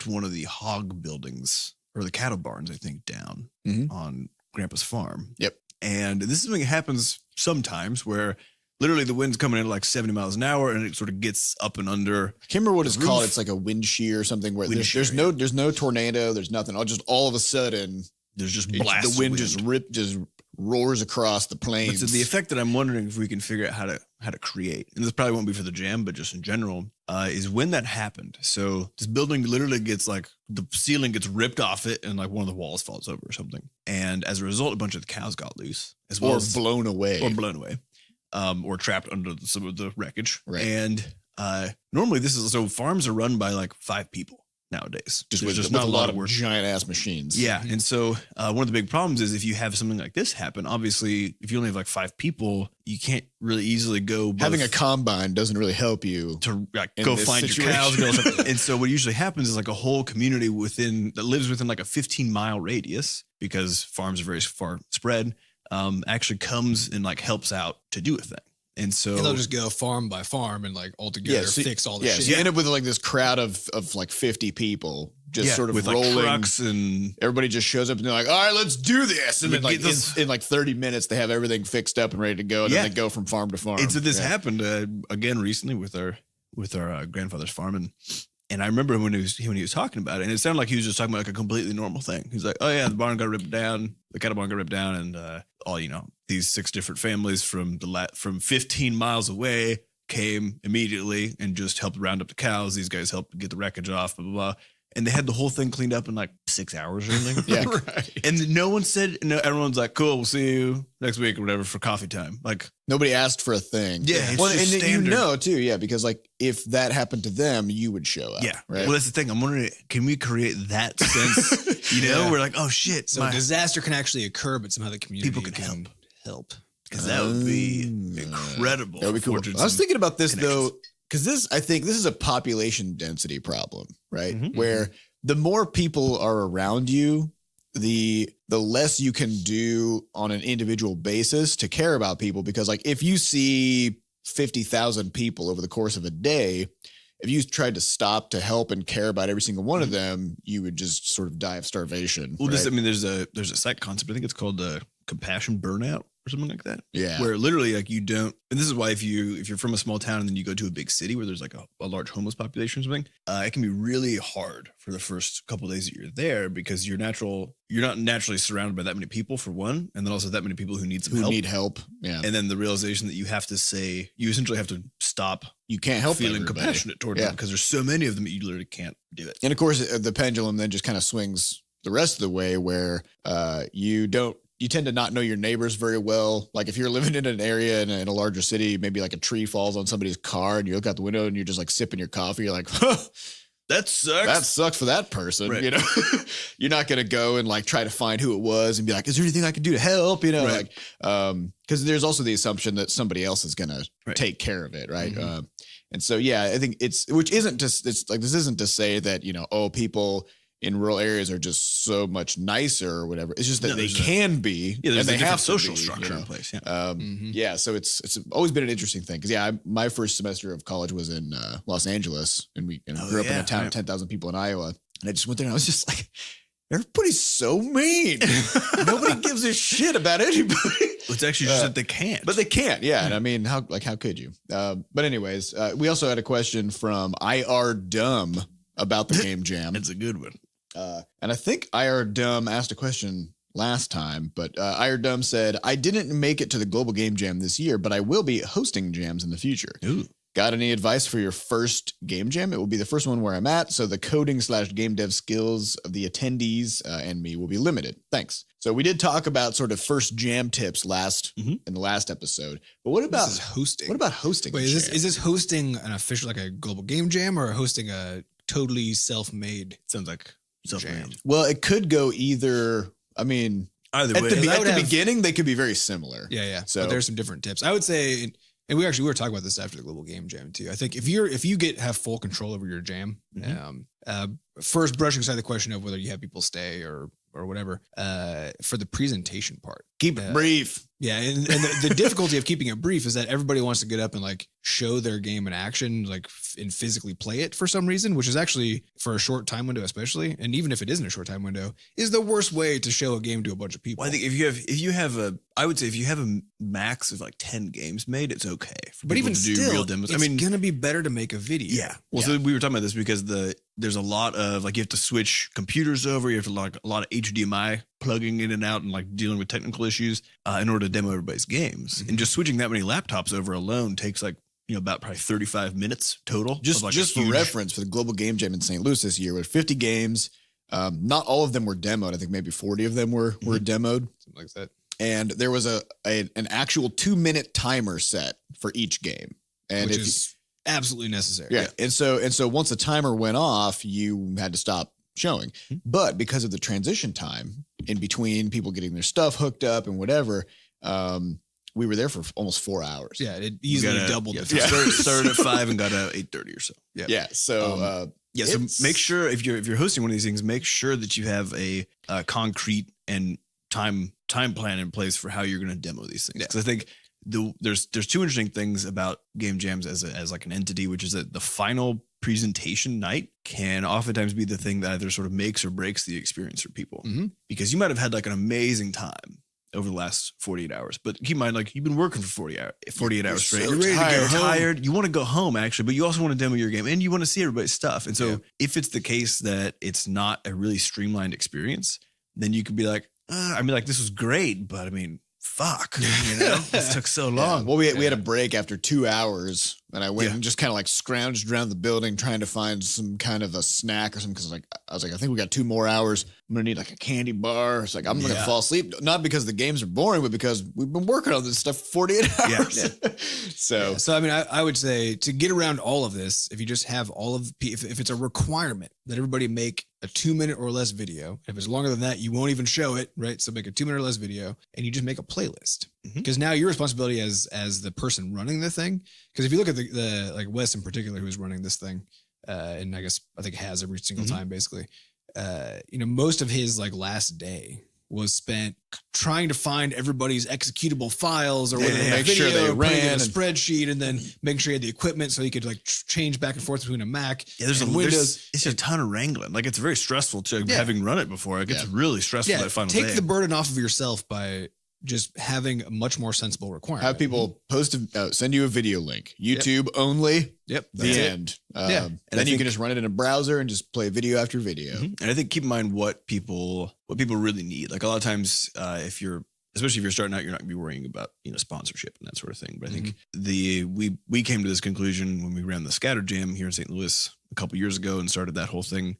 S2: one of the hog buildings or the cattle barns, I think, down on Grandpa's farm.
S1: Yep.
S2: And this is something that happens sometimes where literally the wind's coming in at like 70 miles an hour and it sort of gets up and under.
S1: I can't remember what it's called. It's like a wind shear or something where there's no tornado, there's nothing. All of a sudden
S2: there's just blasts.
S1: The wind just roars across the plains.
S2: But so the effect that I'm wondering if we can figure out how to create, and this probably won't be for the jam, but just in general, is when that happened. So this building literally gets like the ceiling gets ripped off it, and like one of the walls falls over or something. And as a result, a bunch of the cows got loose, as well as
S1: blown away,
S2: or trapped under some of the wreckage.
S1: Right.
S2: And normally farms are run by like 5 people nowadays.
S1: Just not a lot of giant ass machines.
S2: Yeah. And so one of the big problems is if you have something like this happen, obviously, if you only have like 5 people, you can't really easily go.
S1: Having a combine doesn't really help you
S2: to go find your cows. And so what usually happens is like a whole community that lives within like a 15-mile radius, because farms are very far spread, actually comes and like helps out to do a thing. And so
S3: they'll just go farm by farm and like all together fix all the shit.
S1: So you end up with like this crowd of like 50 people just sort of
S2: with
S1: rolling.
S2: Like trucks, and
S1: everybody just shows up and they're like, all right, let's do this. And then like in like 30 minutes, they have everything fixed up and ready to go. And then they go from farm to farm.
S2: And so this happened again recently with our grandfather's farm. And I remember when he was talking about it, and it sounded like he was just talking about like a completely normal thing. He's like, oh yeah, the barn got ripped down, the cattle barn got ripped down, and these 6 different families from 15 miles away came immediately and just helped round up the cows. These guys helped get the wreckage off, blah, blah, blah. And they had the whole thing cleaned up in like 6 hours or something.
S1: Yeah. Right.
S2: And no one said, everyone's like, cool, we'll see you next week or whatever for coffee time. Like,
S1: nobody asked for a thing.
S2: Yeah.
S1: It's standard. Too. Yeah. Because like if that happened to them, you would show up.
S2: Yeah.
S1: Right.
S2: Well, that's the thing. I'm wondering, can we create that sense? We're like, oh shit.
S3: So disaster can actually occur, but somehow the community
S2: people can
S3: help.
S2: Because that would be incredible.
S1: That would be cool. I was thinking about this though, because I think this is a population density problem, right?
S2: Mm-hmm.
S1: Where the more people are around you, the less you can do on an individual basis to care about people. Because like if you see 50,000 people over the course of a day, if you tried to stop to help and care about every single one of them, you would just sort of die of starvation.
S2: Well, right? There's a site concept. I think it's called compassion burnout or something like that.
S1: Yeah.
S2: Where literally like you don't, and this is why if you're from a small town and then you go to a big city where there's like a large homeless population or something, it can be really hard for the first couple of days that you're there, because you're not naturally surrounded by that many people for one, and then also that many people who need help.
S1: Need help. Yeah.
S2: And then the realization that you essentially have to stop
S1: You can't help
S2: feeling
S1: everybody.
S2: compassionate toward them because there's so many of them that you literally can't do it.
S1: And of course, the pendulum then just kind of swings the rest of the way where you tend to not know your neighbors very well. Like if you're living in an area in a larger city, maybe like a tree falls on somebody's car and you look out the window and you're just like sipping your coffee. You're like,
S2: That sucks.
S1: that sucks for that person.
S2: Right.
S1: You know, you're not going to go and like try to find who it was and be like, is there anything I can do to help? You know,
S2: Right.
S1: like, because there's also the assumption that somebody else is going to take care of it. Right.
S2: Mhm.
S1: And so, yeah, I think it's like, this isn't to say that, you know, oh, people in rural areas are just so much nicer or whatever. It's just that
S2: No,
S1: they
S2: there's
S1: can be,
S2: Yeah, there's
S1: and
S2: a
S1: they have
S2: different
S1: to
S2: social
S1: be,
S2: structure
S1: you know?
S2: in place. Yeah.
S3: Mhm.
S1: Yeah, so it's always been an interesting thing because my first semester of college was in Los Angeles, and we grew up in a town of 10,000 people in Iowa, and I just went there and I was just like, everybody's so mean. Nobody gives a shit about anybody.
S2: It's actually just that they can't.
S1: But they can't, yeah. And I mean, how could you? But anyways, we also had a question from IR Dumb about the game jam.
S2: It's a good one.
S1: And I think IR Dumb asked a question last time, but IR Dumb said, I didn't make it to the Global Game Jam this year, but I will be hosting jams in the future.
S2: Ooh.
S1: Got any advice for your first game jam? It will be the first one where I'm at, so the coding/game dev skills of the attendees and me will be limited. Thanks. So we did talk about sort of first jam tips in the last episode, but what about
S3: This is hosting.
S1: What about hosting?
S3: Wait,
S1: a
S3: is
S1: jam?
S3: this hosting an official, like a global game jam, or hosting a totally self-made
S2: Sounds like
S3: jam?
S2: self-made.
S1: Well, it could go either. I mean,
S2: Either
S1: at
S2: way,
S1: the beginning, they could be very similar.
S3: Yeah, yeah.
S1: So-
S3: So there's some different tips. I would say, and we were talking about this after the global game jam too. I think if you have full control over your jam, first brushing aside the question of whether you have people stay or whatever, for the presentation part.
S1: Keep it brief.
S3: Yeah, and the difficulty of keeping it brief is that everybody wants to get up and like show their game in action, like and physically play it for some reason, which is actually for a short time window, especially, and even if it isn't a short time window, is the worst way to show a game to a bunch of people.
S2: Well, I think if you have a max of like 10 games made, it's okay for
S3: but
S2: people
S3: even
S2: to do
S3: still,
S2: real demos.
S3: it's gonna be better to make a video.
S2: Yeah. Well, so we were talking about this because there's a lot of like you have to switch computers over. You have to like a lot of HDMI plugging in and out and like dealing with technical issues in order to demo everybody's games.
S3: Mm-hmm.
S2: And just switching that many laptops over alone takes like about probably 35 minutes total.
S1: Just
S2: of, like,
S1: just
S2: a
S1: for
S2: huge-
S1: reference, for the Global Game Jam in St. Louis this year, with 50 games, not all of them were demoed. I think maybe 40 of them were demoed,
S3: Something like that.
S1: and there was an actual 2-minute timer set for each game, and
S3: Which
S1: if
S3: is absolutely necessary.
S1: yeah, and so once the timer went off, you had to stop showing. But because of the transition time in between people getting their stuff hooked up and whatever, we were there for almost 4 hours.
S3: Yeah, it easily doubled the time.
S2: Started at 5 and got out at 8:30 or so.
S1: Yeah. So
S2: So
S1: it's-
S2: make sure if you're hosting one of these things, make sure that you have a concrete and time plan in place for how you're going to demo these things. Because I think there's two interesting things about game jams as like an entity, which is that the final presentation night can oftentimes be the thing that either sort of makes or breaks the experience for people.
S3: Mhm.
S2: Because you might have had like an amazing time over the last 48 hours, but keep in mind, like you've been working for 48 hours straight.
S1: so
S2: You're ready
S1: tired.
S2: to get tired. You want to go home actually, but you also want to demo your game and you want to see everybody's stuff. And so if it's the case that it's not a really streamlined experience, then you could be like, this was great, but I mean, fuck, this took so long.
S1: Well, we had a break after 2 hours, and I went and just kind of like scrounged around the building trying to find some kind of a snack or something. Because I was like, I think we got 2 more hours. I'm gonna need like a candy bar. It's like I'm gonna fall asleep, not because the games are boring, but because we've been working on this stuff for 48 hours. So
S3: I mean, I would say to get around all of this, if you just have if it's a requirement that everybody make a 2-minute or less video, if it's longer than that, you won't even show it, right? So make a 2-minute or less video, and you just make a playlist. Because now your responsibility as the person running the thing. Because if you look at the like Wes in particular, who's running this thing, and I think has every single time basically, most of his like last day was spent trying to find everybody's executable files or whether they
S1: make
S3: video,
S1: sure they
S3: putting it in
S1: ran
S3: a
S1: and-
S3: spreadsheet, and then making sure he had the equipment so he could like change back and forth between a Mac
S2: There's
S3: and Windows.
S2: it's a ton of wrangling. Like it's very stressful to having run it before. It gets really stressful that final
S3: take
S2: day.
S3: the burden off of yourself by just having a much more sensible requirement.
S1: have people send you a video link, YouTube only.
S3: Yep.
S1: The
S3: that's it.
S1: end.
S3: Yeah.
S1: And then you can just run it in a browser and just play video after video.
S2: And I think keep in mind what people really need. Like a lot of times, if you're especially if you're starting out, you're not gonna be worrying about, sponsorship and that sort of thing. But I think we came to this conclusion when we ran the Scatter Jam here in St. Louis a couple years ago and started that whole thing.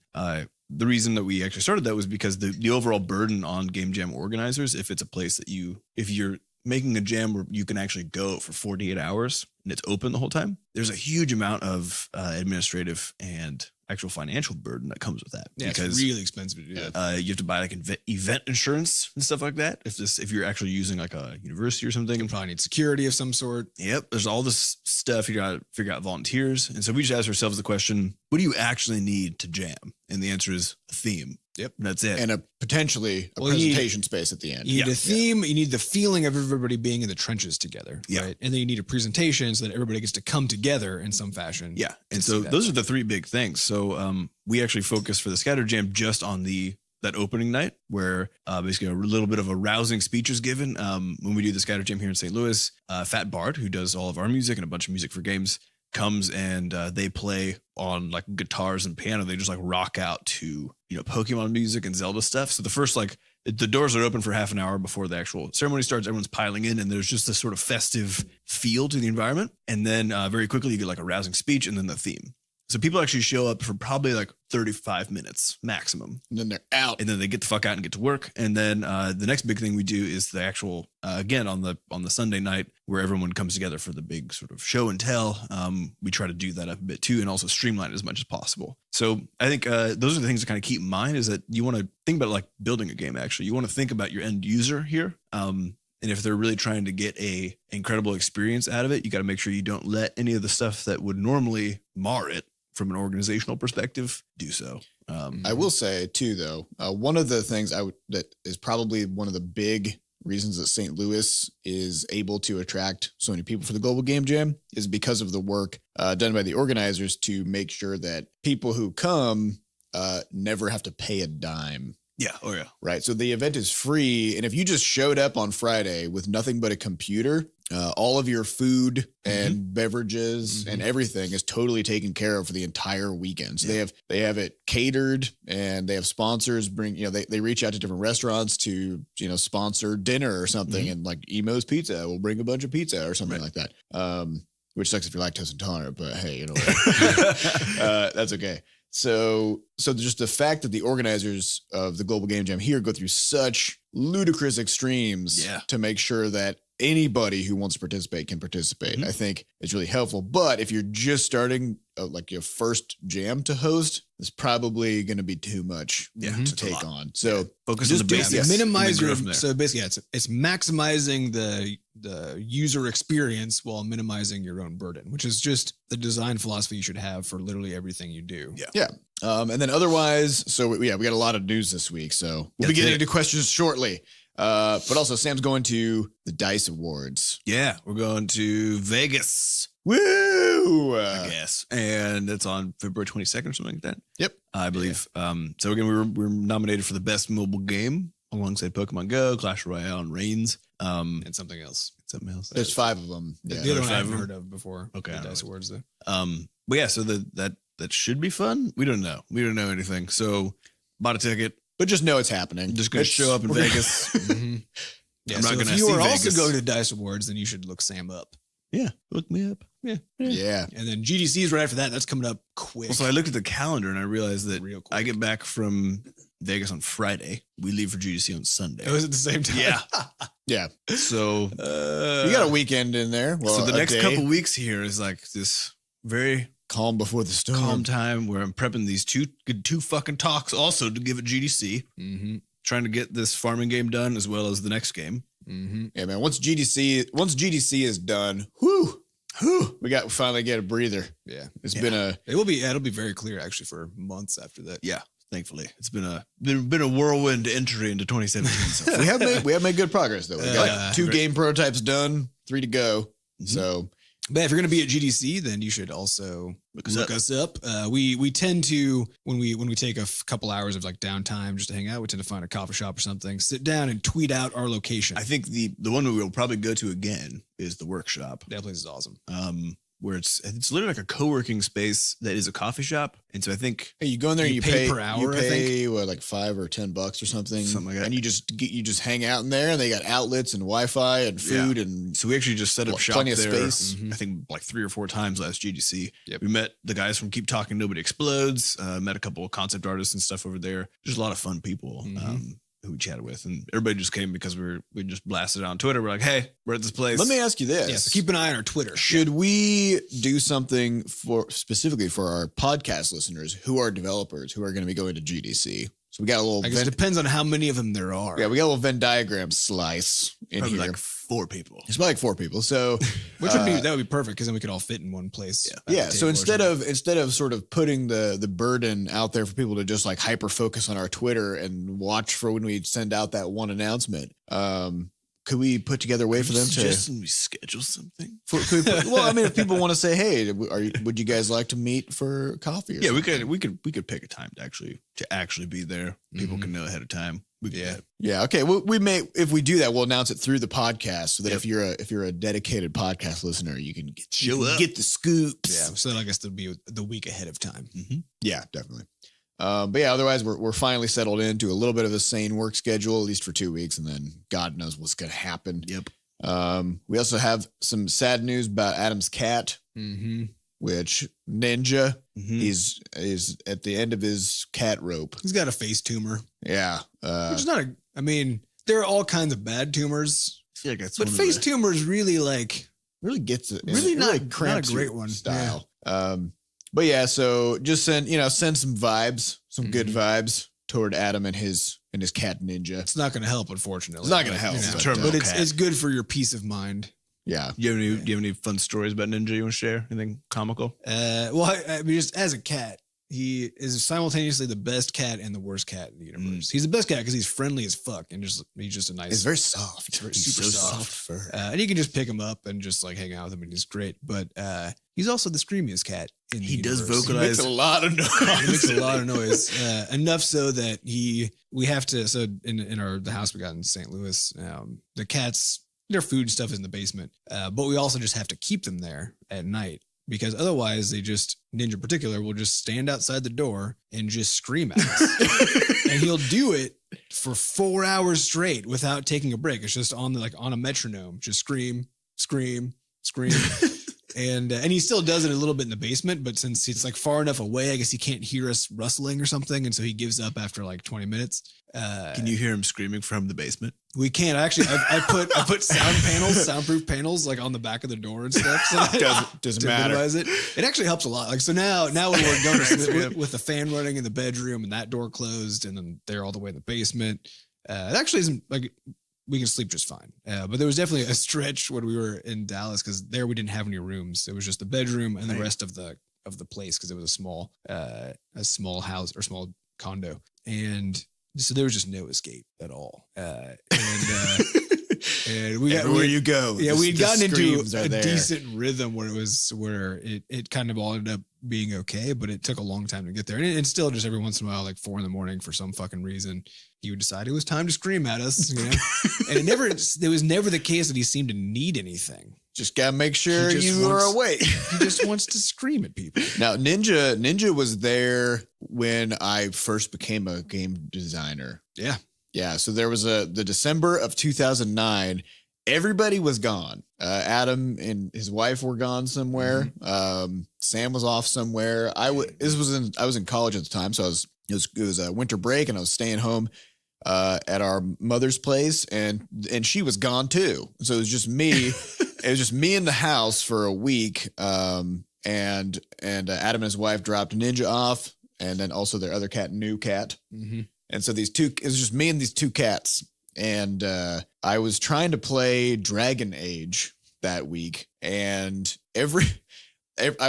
S2: The reason that we actually started that was because the overall burden on game jam organizers, if it's a place that if you're making a jam where you can actually go for 48 hours and it's open the whole time, there's a huge amount of administrative and actual financial burden that comes with that.
S3: Yeah,
S2: because
S3: it's really expensive to do that.
S2: you have to buy like event insurance and stuff like that. If you're actually using like a university or something,
S3: You probably need security of some sort.
S2: Yep. There's all this stuff. You got to figure out volunteers. And so we just asked ourselves the question, what do you actually need to jam? And the answer is a theme.
S3: Yep.
S2: And that's it.
S1: And potentially a
S3: Well, you need-
S1: presentation space at the end.
S3: You need
S2: Yeah.
S3: a theme. You need the feeling of everybody being in the trenches together.
S2: Yeah.
S3: Right. And then you need a presentation so that everybody gets to come together in some fashion.
S2: Yeah.
S3: to
S2: And
S3: see
S2: so
S3: that.
S2: those are the three big things. So we actually focused for the Scatter Jam just on that opening night where basically a little bit of a rousing speech is given. When we do the Scatter Jam here in St. Louis, Fat Bard, who does all of our music and a bunch of music for games, comes and they play on like guitars and piano. They just like rock out to, Pokemon music and Zelda stuff. So the first, the doors are open for half an hour before the actual ceremony starts. Everyone's piling in and there's just this sort of festive feel to the environment. And then very quickly you get like a rousing speech and then the theme. So people actually show up for probably like 35 minutes maximum.
S1: And then they're out.
S2: And then they get the fuck out and get to work. And then the next big thing we do is the actual, again, on the Sunday night where everyone comes together for the big sort of show and tell. We try to do that up a bit too and also streamline it as much as possible. So I think those are the things to kind of keep in mind is that you want to think about like building a game, actually. You want to think about your end user here. And if they're really trying to get a incredible experience out of it, you got to make sure you don't let any of the stuff that would normally mar it from an organizational perspective do so.
S1: I will say too, though, one of the things that is probably one of the big reasons that St. Louis is able to attract so many people for the Global Game Jam is because of the work done by the organizers to make sure that people who come never have to pay a dime.
S2: Yeah. Oh yeah.
S1: Right. So the event is free. And if you just showed up on Friday with nothing but a computer, all of your food and beverages and everything is totally taken care of for the entire weekend. So they have it catered and they have sponsors bring, they reach out to different restaurants to, sponsor dinner or something. And like Emo's Pizza will bring a bunch of pizza or something like that. Which sucks if you're lactose intolerant, but hey, that's okay. So just the fact that the organizers of the Global Game Jam here go through such ludicrous extremes to make sure that anybody who wants to participate can participate, I think it's really helpful. But if you're just starting like your first jam to host, it's probably going to be too much to take on. So
S2: focus
S3: just
S2: on the basics.
S3: minimize
S2: and then
S3: your.
S2: grow from there.
S3: So basically, it's maximizing the user experience while minimizing your own burden, which is just the design philosophy you should have for literally everything you do.
S1: Yeah. And then otherwise, so we got a lot of news this week. So we'll be getting into questions shortly. But also Sam's going to the DICE Awards.
S2: Yeah, we're going to Vegas.
S1: Woo!
S2: I guess. And it's on February 22nd or something like that.
S1: Yep.
S2: I believe. So again, we were nominated for the best mobile game alongside Pokemon Go, Clash Royale, and Reigns.
S3: And something else.
S1: There's 5 of them.
S3: The
S1: Yeah.
S3: other one I
S2: five
S3: haven't
S2: of
S3: heard of before.
S2: Okay, I
S3: The
S2: don't
S3: DICE
S2: know.
S3: Awards, though.
S2: But yeah, so that should be fun. We don't know. We don't know anything. So bought a ticket.
S1: But just know it's happening.
S2: Just gonna show up in Vegas.
S3: Yeah,
S2: I'm not
S3: so
S2: gonna
S3: if you
S2: see
S3: are also
S2: Vegas.
S3: going to the DICE Awards, then you should look Sam up.
S2: Yeah, look me up. Yeah.
S1: Yeah.
S3: And then GDC is right after that. That's coming up quick.
S2: Well, so I looked at the calendar and I realized that
S3: Real quick.
S2: I get back from Vegas on Friday. We leave for GDC on Sunday.
S3: It was at the same time.
S2: Yeah.
S1: Yeah.
S2: So
S1: You got a weekend in there. Well,
S2: so the
S1: a
S2: next
S1: day.
S2: couple weeks here is like this very
S1: Calm before the storm.
S2: calm time where I'm prepping these two fucking talks also to give at GDC,
S3: Mm-hmm.
S2: trying to get this farming game done as well as the next game.
S3: Mm-hmm.
S1: Yeah, man. Once GDC is done, we finally get a breather.
S3: Yeah.
S1: It's been a
S3: It'll be very clear actually for months after that.
S2: Yeah, thankfully it's been a whirlwind entry into 2017. So
S1: we have made good progress though. We got 2
S2: great.
S1: game prototypes done, 3 to go. So
S3: But if you're going to be at GDC, then you should also look us up. We tend to when we take a couple hours of like downtime just to hang out, we tend to find a coffee shop or something, sit down and tweet out our location.
S2: I think the one we will probably go to again is the workshop.
S3: That place is awesome.
S2: where it's literally like a co-working space that is a coffee shop. And so I think
S1: Hey, you go in there and you pay
S3: per hour,
S1: You
S3: I
S1: pay what, like $5 or $10 or something,
S2: Something like that.
S1: and you just hang out in there, and they got outlets and Wi-Fi and food and
S2: so we actually just set up shop
S1: plenty of
S2: there.
S1: space.
S2: I think like 3 or 4 times last GDC.
S3: Yep.
S2: We met the guys from Keep Talking Nobody Explodes. Met a couple of concept artists and stuff over there. Just a lot of fun people. Who we chatted with, and everybody just came because we just blasted it on Twitter. We're like, hey, we're at this place.
S1: Let me ask you this:
S3: Yeah, so keep an eye on our Twitter.
S1: should we do something specifically for our podcast listeners who are developers who are going to be going to GDC? So we got a little.
S3: I guess it depends on how many of them there are.
S1: Yeah, we got a little Venn diagram slice in
S2: Probably
S1: here.
S2: like 4 people.
S1: It's about like 4 people. So
S3: Which would be that would be perfect because then we could all fit in one place.
S1: yeah. So instead of sort of putting the burden out there for people to just like hyper focus on our Twitter and watch for when we send out that one announcement, could we put together a way for them to?
S2: Suggesting we schedule something.
S1: Well, I mean, if people want to say, "Hey, would you guys like to meet for coffee?" Or
S2: Yeah,
S1: something?
S2: we could pick a time to actually be there. People can know ahead of time. We can do that.
S1: Yeah. Okay. We may, if we do that, we'll announce it through the podcast so that if you're a dedicated podcast listener, you can get the scoops.
S3: Yeah. So I guess there'll be the week ahead of time.
S1: Yeah, definitely. But yeah, otherwise we're finally settled into a little bit of a sane work schedule, at least for 2 weeks, and then God knows what's going to happen.
S2: Yep.
S1: We also have some sad news about Adam's cat, which Ninja is at the end of his cat rope.
S3: He's got a face tumor.
S1: Yeah.
S3: Which is not I mean, there are all kinds of bad tumors,
S2: I feel like that's
S3: but face tumors really like
S1: really gets it.
S3: Really not a
S1: cramps
S3: great
S1: your
S3: one.
S1: style. But yeah, so just send some vibes, some good vibes toward Adam and his cat Ninja.
S3: it's not going to help, unfortunately.
S1: It's not gonna help,
S3: You know,
S1: but,
S3: but
S2: okay.
S3: it's good for your peace of mind.
S1: Yeah.
S2: Do you have any fun stories about Ninja you want to share? Anything comical?
S3: Well, I mean, just as a cat, he is simultaneously the best cat and the worst cat in the universe. He's the best cat because he's friendly as fuck and he's just a nice.
S1: It's very soft.
S3: He's super soft.
S1: fur.
S3: And you can just pick him up and just like hang out with him, and he's great. But he's also the screamiest cat in the
S2: He does
S3: universe.
S2: vocalize.
S1: Makes a lot of noise.
S3: He makes a lot of noise, enough so that we have to. So in the house we got in St. Louis, the cats, their food stuff is in the basement, but we also just have to keep them there at night because otherwise Ninja in particular will just stand outside the door and just scream at us, and he'll do it for 4 hours straight without taking a break. It's just on a metronome, just scream, scream, scream. And he still does it a little bit in the basement, but since it's like far enough away, I guess he can't hear us rustling or something, and so he gives up after like 20 minutes.
S2: Can you hear him screaming from the basement?
S3: We can't actually. I put soundproof panels like on the back of the door and stuff. So that
S1: Doesn't
S3: to
S1: matter.
S3: minimize it. It actually helps a lot. Like so now when we're going to sleep with the fan running in the bedroom and that door closed, and then they're all the way in the basement. It actually isn't like. We can sleep just fine. But there was definitely a stretch when we were in Dallas because there we didn't have any rooms. It was just the bedroom and the rest of the place because it was a small house or small condo. And so there was just no escape at all. And we
S1: Everywhere you go.
S3: Yeah, we had gotten into a
S1: there.
S3: decent rhythm where it kind of all ended up being okay, but it took a long time to get there. And still just every once in a while, like 4 a.m. for some fucking reason, he would decide it was time to scream at us, you know? And it was never the case that he seemed to need anything.
S1: Just gotta make sure
S3: He just
S1: you are
S3: wants-
S1: awake.
S3: He just wants to scream at people.
S1: Now, Ninja was there when I first became a game designer.
S3: Yeah.
S1: Yeah, so there was the December of 2009. Everybody was gone. Adam and his wife were gone somewhere. Sam was off somewhere. I was in college at the time, so it was a winter break, and I was staying home at our mother's place, and she was gone too. So it was just me. It was just me in the house for a week. And Adam and his wife dropped Ninja off, and then also their other cat, New Cat. And so it was just me and these 2 cats. And I was trying to play Dragon Age that week, and I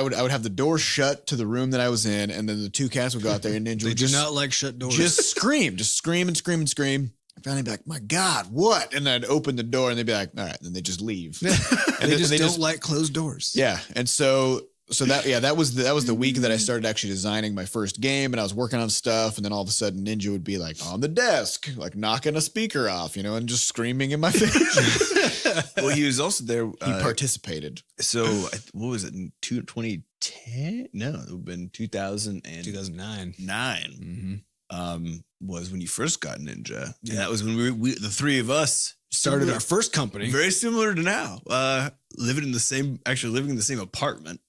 S1: would have the door shut to the room that I was in, and then the 2 cats would go out there, and Ninja
S3: They
S1: would
S3: do
S1: just
S3: not like shut doors.
S1: just scream and scream and scream. And finally, be like, "My God, what?" And then I'd open the door, and they'd be like, "All right," then they just leave.
S3: and they just don't
S1: just
S3: like closed doors.
S1: yeah. And so So that was the week that I started actually designing my first game, and I was working on stuff, and then all of a sudden Ninja would be like on the desk, like knocking a speaker off, and just screaming in my face.
S2: Well, he was also there.
S1: He participated.
S2: So what was it in 2010? No, it would have been 2009.
S3: 2009.
S2: Was when you first got Ninja. Yeah, and that was when we the three of us
S3: Started our first company.
S2: very similar to now. Living in the same apartment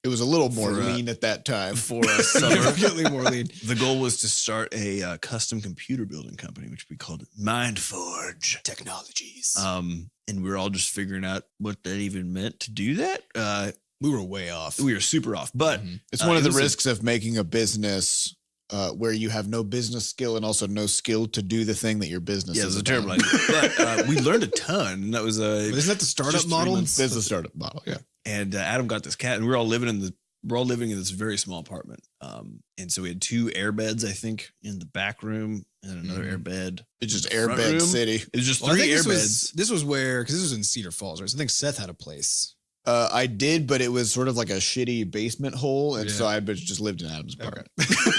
S1: It was a little more
S2: For,
S1: lean at that time.
S2: for a summer.
S3: Significantly more lean.
S2: The goal was to start a custom computer building company, which we called MindForge.
S3: Technologies.
S2: And we were all just figuring out what that even meant to do that.
S3: We were way off.
S2: We were super off, but
S1: It's one of
S2: it
S1: the
S2: was
S1: risks of making a business where you have no business skill and also no skill to do the thing that your business
S2: Yeah, it
S1: is
S2: was a
S1: about.
S2: terrible idea. But we learned a ton, and that was
S3: But isn't that the startup
S2: just 3
S3: model?
S2: months.
S1: It's a startup model. Yeah.
S2: And Adam got this cat, and we're all living in this very small apartment. And so we had 2 air beds, I think, in the back room, and another air bed.
S1: It's just
S2: Front
S1: airbed
S2: room.
S1: city.
S2: It was just
S3: Well, I
S2: 3
S3: think
S2: air
S3: this
S2: beds.
S3: this was where, because this was in Cedar Falls, right? So I think Seth had a place.
S1: I did, but it was sort of like a shitty basement hole, and
S3: Yeah.
S1: so I just lived in Adam's apartment.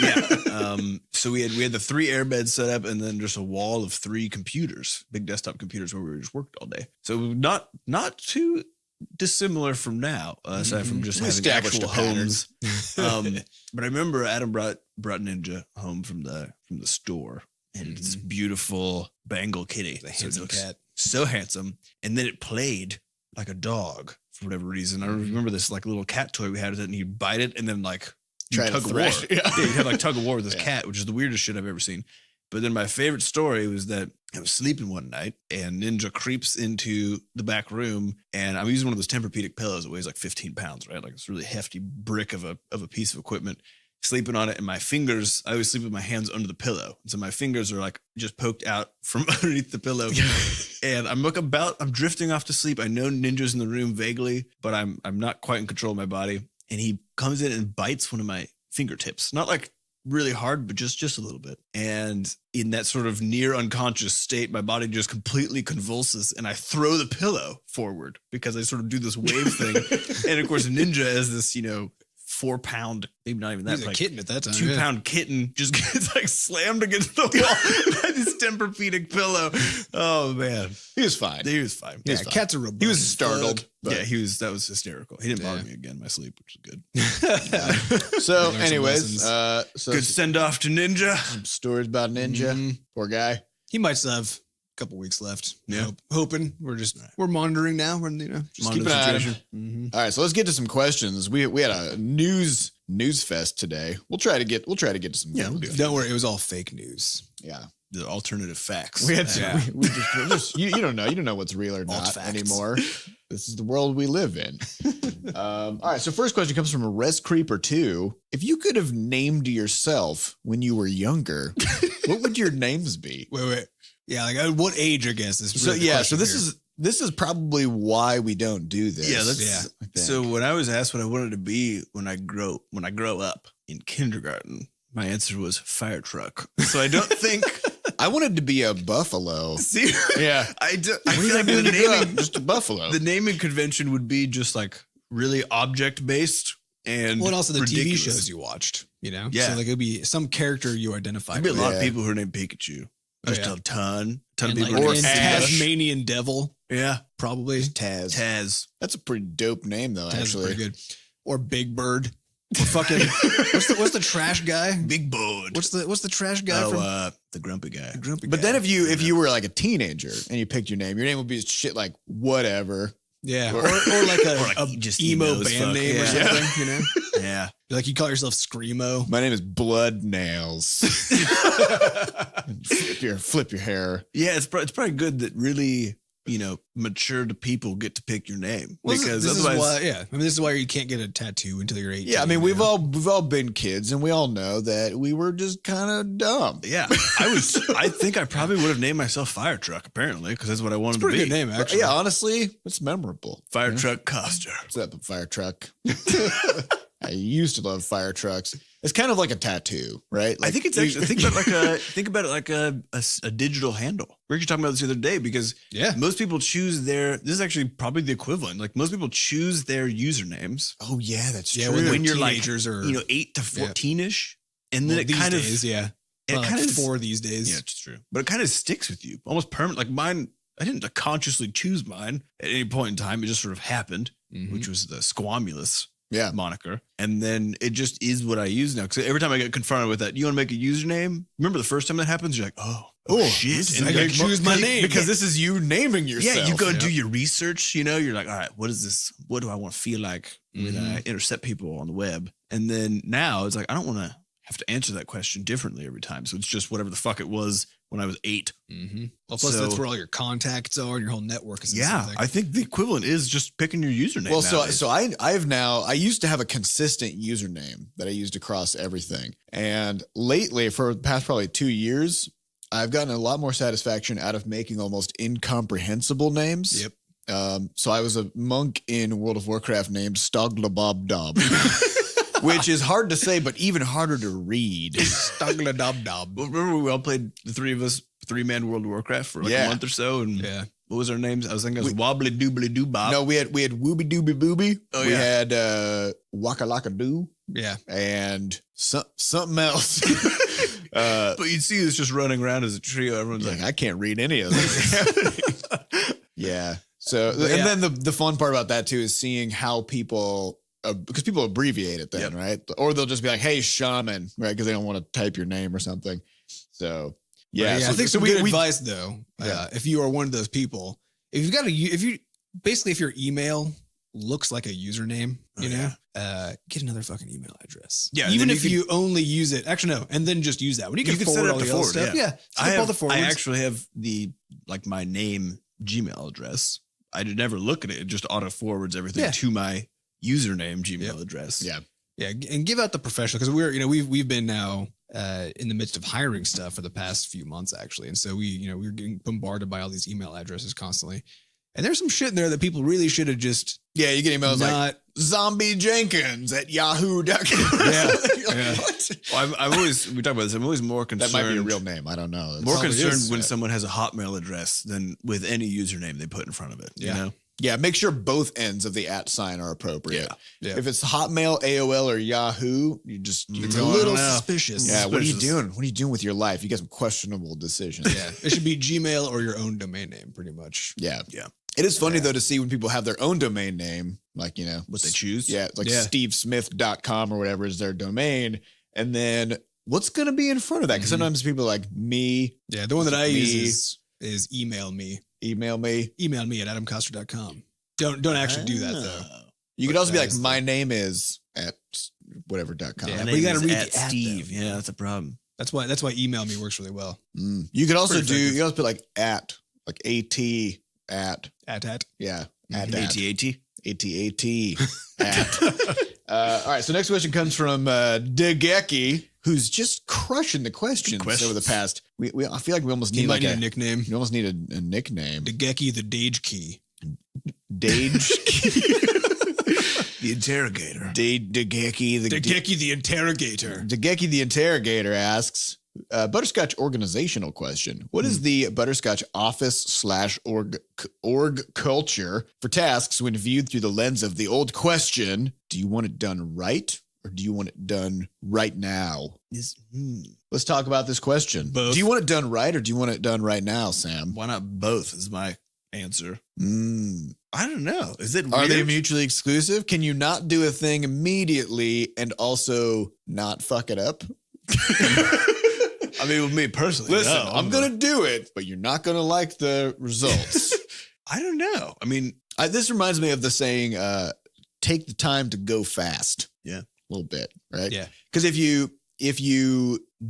S2: Yeah. So we had the 3 air beds set up, and then just a wall of 3 computers, big desktop computers, where we just worked all day. So not too dissimilar from now, aside from just
S1: We
S2: having
S1: established
S2: actual
S1: a pattern.
S2: homes. But I remember Adam brought Ninja home from the store, and it's this beautiful Bengal kitty,
S3: The
S2: So it
S3: handsome
S2: looks
S3: cat.
S2: so handsome. And then it played like a dog for whatever reason. I remember this like little cat toy we had with it, and he'd bite it and then like
S1: Try to
S2: tug of war.
S1: thrash it, yeah.
S2: Yeah, you'd have like tug of war with this
S1: Yeah.
S2: cat, which is the weirdest shit I've ever seen. But then my favorite story was that I was sleeping one night and Ninja creeps into the back room, and I'm using one of those Tempur-Pedic pillows that weighs like 15 pounds, right? Like this really hefty brick of a piece of equipment. Sleeping on it, and my fingers, I always sleep with my hands under the pillow. And so my fingers are like just poked out from underneath the pillow. And I'm drifting off to sleep. I know Ninja's in the room vaguely, but I'm not quite in control of my body. And he comes in and bites one of my fingertips. Not like really hard, but just a little bit. And in that sort of near unconscious state, my body just completely convulses, and I throw the pillow forward because I sort of do this wave thing. And of course, Ninja is this, 4-pound, maybe not even
S3: He
S2: that,
S3: was a
S2: like
S3: kitten at that time.
S2: 2-pound kitten just gets like slammed against the wall by this Tempur-Pedic pillow. Oh man,
S1: He was fine.
S2: he was fine.
S3: Yeah, cats are robust.
S1: He was startled.
S2: Yeah, that was hysterical. He didn't bother me again in my sleep, which is good.
S1: So,
S3: Learn some
S1: anyways,
S3: lessons.
S2: Good send off to Ninja.
S1: some stories about Ninja.
S3: Mhm.
S1: Poor guy.
S3: He might still have a couple weeks left.
S2: Yeah.
S3: Hoping. We're monitoring now. We're just
S1: Keep an eye on him.
S3: Mhm.
S1: All right, so let's get to some questions. We had a news fest today. We'll try to get to some.
S2: Yeah, we'll do it.
S3: Don't worry, it was all fake news.
S1: Yeah.
S2: The alternative facts.
S1: We had some,
S3: Yeah.
S1: we just you don't know what's real or
S3: Alt
S1: not
S3: facts.
S1: anymore. This is the world we live in. All right, so first question comes from a Res Creeper 2. If you could have named yourself when you were younger, what would your names be?
S3: Wait. Yeah, like at what age? I guess is
S1: So
S3: really the
S1: yeah,
S3: question
S1: so
S3: here.
S1: this is probably why we don't do this.
S2: Yeah, that's
S3: Yeah.
S1: I think.
S2: so. When I was asked what I wanted to be when I grow up in kindergarten, my answer was fire truck. So I don't think.
S1: I wanted to be a buffalo.
S2: See,
S1: Yeah.
S2: I
S1: What are
S2: feel
S1: you
S2: like
S1: gonna
S2: the
S1: do when you grow up?
S2: naming
S1: Just a buffalo.
S2: the naming convention would be just like really object based and
S3: Well, and also the TV
S2: ridiculous.
S3: shows you watched.
S2: Yeah.
S3: So like it would be some character you identified.
S2: There'd be a lot of
S1: Yeah.
S2: people who are named Pikachu. Just
S3: yeah.
S2: a ton of
S3: And
S2: people.
S3: like
S2: are
S3: and
S2: named Ash.
S3: Tasmanian Devil,
S2: Yeah,
S3: probably.
S1: Taz.
S2: Taz.
S1: That's a pretty dope name though,
S3: Taz is
S1: actually.
S3: pretty good. Or Big Bird. Or fucking what's the trash guy?
S2: Big Bird.
S3: What's the trash guy from
S2: The grumpy guy.
S3: Grumpy
S1: But
S3: guy?
S1: then if you were like a teenager and you picked your name would be shit like whatever.
S3: yeah,
S1: or-
S3: or like a,
S2: Or like
S3: a
S2: just
S3: emo
S2: emo as
S3: band
S2: fuck.
S3: name or
S2: Yeah.
S3: something,
S2: Yeah.
S3: Like you call yourself Screamo.
S1: My name is Blood Nails. flip your hair.
S2: Yeah, it's probably good that really, matured people get to pick your name.
S3: Well,
S2: because
S3: this is
S2: otherwise,
S3: why, I mean, this is why you can't get a tattoo until you're 18.
S1: Yeah, I mean
S3: you
S1: we've
S3: know?
S1: all been kids and we all know that we were just kind of dumb.
S2: yeah, I think I probably would have named myself Fire Truck, apparently, because that's what I wanted
S3: It's a pretty
S2: to be.
S3: good name, actually.
S1: Yeah, honestly, it's memorable.
S2: Fire Truck Coster.
S1: What's up, fire truck? I used to love fire trucks. It's kind of like a tattoo, right?
S2: I think it's actually think about it like a digital handle. We were talking about this the other day because most people choose this is actually probably the equivalent. Like most people choose their usernames.
S1: Oh yeah, that's true.
S2: When you're like
S3: teenagers or
S2: 8 to 14ish, and then it kind of
S3: it kind of 4 these days.
S2: Yeah, it's true. But it kind of sticks with you almost permanent. Like mine, I didn't consciously choose mine at any point in time. It just sort of happened, which was the Squamulous moniker. And then it just is what I use now. Because every time I get confronted with that, you want to make a username? Remember the first time that happens? You're like, oh shit.
S3: And I gotta choose my name.
S1: Because this is you naming yourself.
S2: Yeah, you go do your research, you're like, all right, what is this? What do I want to feel like when I intercept people on the web? And then now it's like, I don't want to have to answer that question differently every time. So it's just whatever the fuck it was when I was 8.
S3: Well, plus that's where all your contacts are and your whole network is.
S2: I think the equivalent is just picking your username.
S1: Well, so I used to have a consistent username that I used across everything. And lately, for the past probably 2 years, I've gotten a lot more satisfaction out of making almost incomprehensible names.
S3: Yep.
S1: So I was a monk in World of Warcraft named Stoglabobdob. Which is hard to say, but even harder to read.
S3: Stoglabobdob.
S2: Well, remember we all played, the three of us, 3-man World of Warcraft for like a month or so? And what was our names? I was thinking it was Wobbly Doobly Doo Bob.
S1: No, we had Wooby Dooby Booby.
S2: Oh,
S1: we had Waka Laka Doo.
S3: Yeah.
S1: And something else.
S2: But you'd see us just running around as a trio. Everyone's like,
S1: I can't read any of this. Yeah. So, and then the fun part about that too is seeing how people, because people abbreviate it then, right? Or they'll just be like, hey, shaman, right? Because they don't want to type your name or something. So,
S3: I think some good advice though. If you are one of those people, if your email looks like a username, get another fucking email address.
S2: Yeah.
S3: Even if you only use it, actually no, and then just use that one. You can forward all the other stuff. Yeah.
S2: All the forwards. I actually have my name Gmail address. I did never look at it. It just auto forwards everything to my username Gmail address.
S1: Yeah.
S3: Yeah. And give out the professional, because we've been now in the midst of hiring stuff for the past few months, actually. And so we're getting bombarded by all these email addresses constantly. And there's some shit in there that people really should have just.
S1: Yeah, you get emails like Zombie Jenkins at yahoo.com.
S2: Yeah. What? Well, we talk about this. I'm always more concerned.
S1: That might be a real name. I don't know.
S2: More concerned when someone has a Hotmail address than with any username they put in front of it.
S1: Yeah.
S2: You know?
S1: Yeah, make sure both ends of the @ sign are appropriate.
S3: Yeah.
S1: If it's Hotmail, AOL, or Yahoo, it's a little suspicious. Yeah, what are you doing? What are you doing with your life? You got some questionable decisions.
S3: Yeah, it should be Gmail or your own domain name, pretty much.
S1: Yeah. It is funny though to see when people have their own domain name, like what
S2: they choose.
S1: Yeah, like stevesmith.com or whatever is their domain, and then what's going to be in front of that? Because sometimes people are like me.
S3: Yeah, the one that I use is email me.
S1: Email me
S3: at adamcoster.com. Don't actually do that though.
S1: You could also be like, my name is at whatever.com.
S3: Yeah, but you got to read the
S2: Steve. Yeah, that's a problem.
S3: That's why email me works really well.
S1: You could also you also put like at yeah,
S2: AT.
S1: All right, so next question comes from Degeki, who's just crushing the questions over the past. I feel like we almost need
S3: a nickname.
S1: We almost need a nickname.
S3: Degeki the Dage Key.
S1: Dage Key.
S2: The interrogator.
S1: Degeki
S3: the interrogator.
S1: Degeki the interrogator asks, Butterscotch organizational question. What is the Butterscotch office/org culture for tasks when viewed through the lens of the old question, do you want it done right or do you want it done right now? Let's talk about this question.
S2: Both.
S1: Do you want it done right or do you want it done right now, Sam?
S2: Why not both is my answer. I don't know. Is it weird?
S1: Are they mutually exclusive? Can you not do a thing immediately and also not fuck it up?
S2: I mean, with me personally,
S1: listen, I'm going to do it, but you're not going to like the results.
S2: I don't know. I mean,
S1: this reminds me of the saying, take the time to go fast.
S2: Yeah.
S1: A little bit, right?
S3: Yeah.
S1: Because if you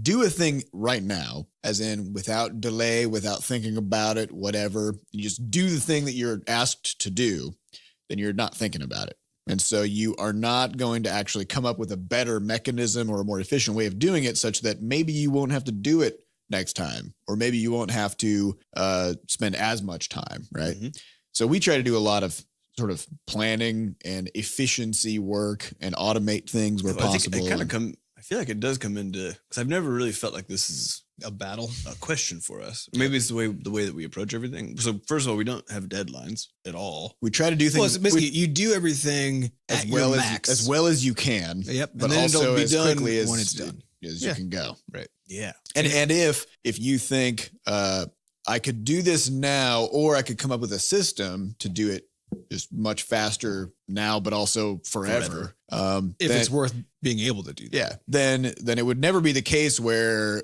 S1: do a thing right now, as in without delay, without thinking about it, whatever, you just do the thing that you're asked to do, then you're not thinking about it. And so you are not going to actually come up with a better mechanism or a more efficient way of doing it such that maybe you won't have to do it next time, or maybe you won't have to spend as much time, right? Mm-hmm. So we try to do a lot of sort of planning and efficiency work and automate things where possible.
S2: I feel like it does come into, because I've never really felt like this is
S3: A battle.
S2: a question for us. Maybe it's the way that we approach everything. So first of all, we don't have deadlines at all.
S1: We try to do
S3: Well,
S1: things
S3: it's basically you do everything
S1: as
S3: at
S1: well
S3: your
S1: as
S3: max.
S1: as well as you can.
S3: Yep.
S1: But
S3: And then
S1: also
S3: it'll be
S1: as
S3: done
S1: quickly as
S3: when it's done.
S1: as
S3: Yeah.
S1: you can go.
S3: Right.
S2: Yeah.
S1: And if you think I could do this now, or I could come up with a system to do it just much faster now, but also forever.
S3: If
S1: then-
S3: it's worth being able to do that.
S1: yeah, then it would never be the case where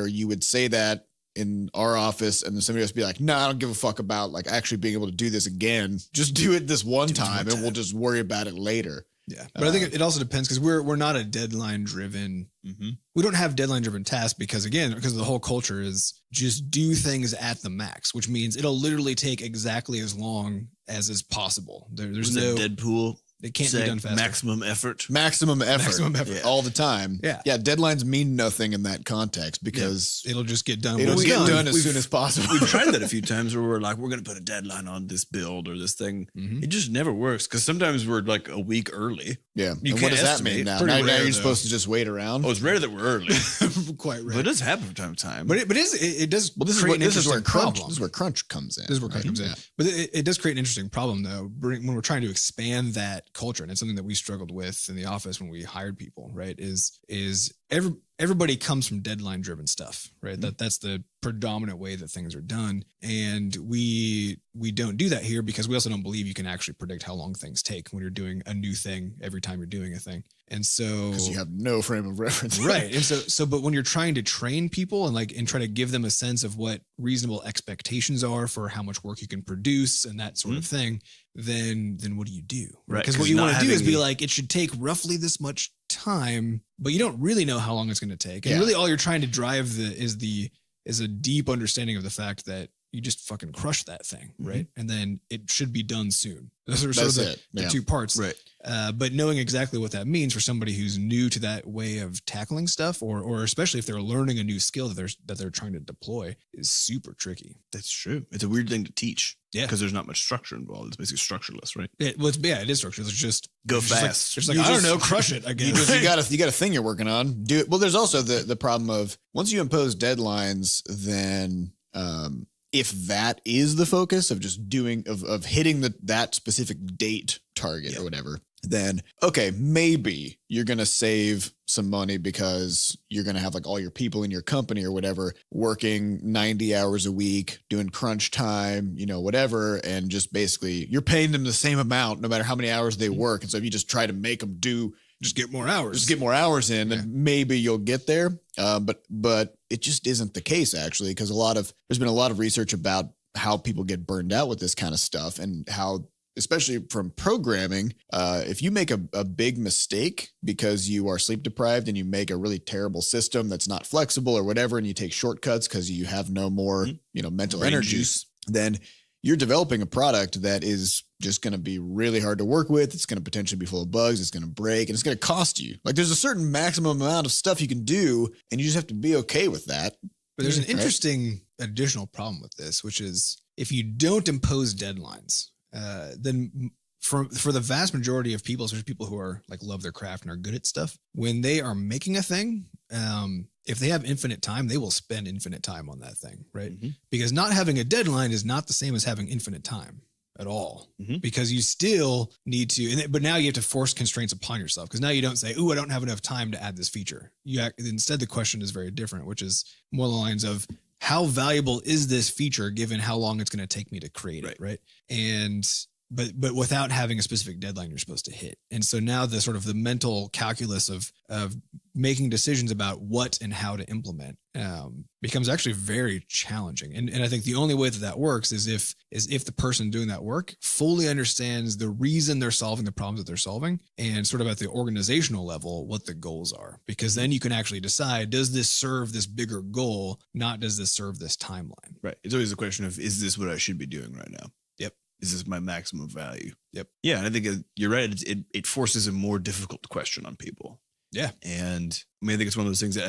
S1: you would say that in our office and then somebody else would be like, no, I don't give a fuck about like actually being able to do this again. Just do it this one time and we'll just worry about it later.
S3: Yeah. But I think it also depends because we're not a deadline driven. We don't have deadline driven tasks because the whole culture is just do things at the max, which means it'll literally take exactly as long as is possible. There's no
S2: Deadpool.
S3: it can't be done faster.
S2: Maximum effort.
S1: Maximum effort
S3: Yeah.
S1: all the time.
S3: Yeah.
S1: Yeah. Deadlines mean nothing in that context because
S3: It'll just get done.
S1: it'll
S3: when
S1: get
S3: it's
S1: done as soon as possible.
S2: We've tried that a few times where we're like, we're going to put a deadline on this build or this thing.
S3: Mhm.
S2: It just never works because sometimes we're like a week early.
S1: Yeah.
S2: You
S1: And what
S2: can't
S1: does that
S2: estimate.
S1: mean now?
S3: Pretty
S1: Now
S3: rare,
S1: you're
S3: though.
S1: supposed to just wait around.
S2: Oh, it's rare that we're early.
S3: Quite
S2: But
S3: right.
S2: it does happen from time to time.
S3: But it does.
S1: Well, this is
S3: create
S1: where
S3: an interesting
S1: crunch.
S3: problem.
S1: This is where crunch comes in.
S3: This is where crunch
S1: right?
S3: comes in.
S1: Yeah.
S3: But it does create an interesting problem, though, when we're trying to expand that culture. And it's something that we struggled with in the office when we hired people, right? Is everybody comes from deadline driven stuff, right? That's the predominant way that things are done. And we don't do that here because we also don't believe you can actually predict how long things take when you're doing a new thing every time you're doing a thing. And so
S1: Because you have no frame of reference.
S3: right. And but when you're trying to train people and try to give them a sense of what reasonable expectations are for how much work you can produce and that sort of thing, then what do you do?
S2: Right,
S3: Because
S2: 'cause
S3: what you
S2: not
S3: want to do is
S2: having
S3: be
S2: the-
S3: like, it should take roughly this much time, but you don't really know how long it's going to take. And
S1: Yeah.
S3: really all you're trying to drive is a deep understanding of the fact that you just fucking crush that thing, right? And then it should be done soon. Those are sort of
S1: That's it.
S3: the
S1: Yeah.
S3: two parts.
S2: right.
S3: But knowing exactly what that means for somebody who's new to that way of tackling stuff, or especially if they're learning a new skill that they're trying to deploy, is super tricky.
S2: That's true. It's a weird thing to teach.
S3: Yeah.
S2: Because there's not much structure involved. It's basically structureless, right?
S3: It is structured. It's just
S2: Go
S3: it's just like-
S2: fast.
S3: It's like,
S1: You
S3: I don't
S1: just-
S3: know, crush it again.
S1: You got a thing you're working on. Do it. Well, there's also the problem of once you impose deadlines, then if that is the focus of just doing of hitting that specific date target or whatever, then okay, maybe you're gonna save some money because you're gonna have like all your people in your company or whatever working 90 hours a week, doing crunch time, whatever, and just basically you're paying them the same amount no matter how many hours they work. And so if you just try to make them do
S3: just get more hours.
S1: just get more hours in, and maybe you'll get there. But it just isn't the case actually, because there's been a lot of research about how people get burned out with this kind of stuff and how, especially from programming, if you make a big mistake because you are sleep deprived and you make a really terrible system that's not flexible or whatever, and you take shortcuts because you have no more, mental
S2: Brain
S1: energy,
S2: juice.
S1: then you're developing a product that is just going to be really hard to work with. It's going to potentially be full of bugs. It's going to break and it's going to cost you. Like there's a certain maximum amount of stuff you can do and you just have to be okay with that.
S3: But there's an
S1: Right.
S3: interesting additional problem with this, which is if you don't impose deadlines, then for the vast majority of people, especially people who are like love their craft and are good at stuff, when they are making a thing, if they have infinite time, they will spend infinite time on that thing, right? Because not having a deadline is not the same as having infinite time at all, because you still need to, but now you have to force constraints upon yourself because now you don't say, "Ooh, I don't have enough time to add this feature." Instead, the question is very different, which is more the lines of how valuable is this feature given how long it's going to take me to create it, right? And but without having a specific deadline you're supposed to hit. And so now the sort of the mental calculus of making decisions about what and how to implement becomes actually very challenging. And I think the only way that works is if the person doing that work fully understands the reason they're solving the problems that they're solving and sort of at the organizational level, what the goals are, because then you can actually decide, does this serve this bigger goal? Not does this serve this timeline?
S2: Right. It's always a question of, is this what I should be doing right now?
S3: Yep.
S2: Is this my maximum value?
S3: Yep.
S2: Yeah. And I think you're right. It forces a more difficult question on people.
S3: Yeah.
S2: And I mean, I think it's one of those things that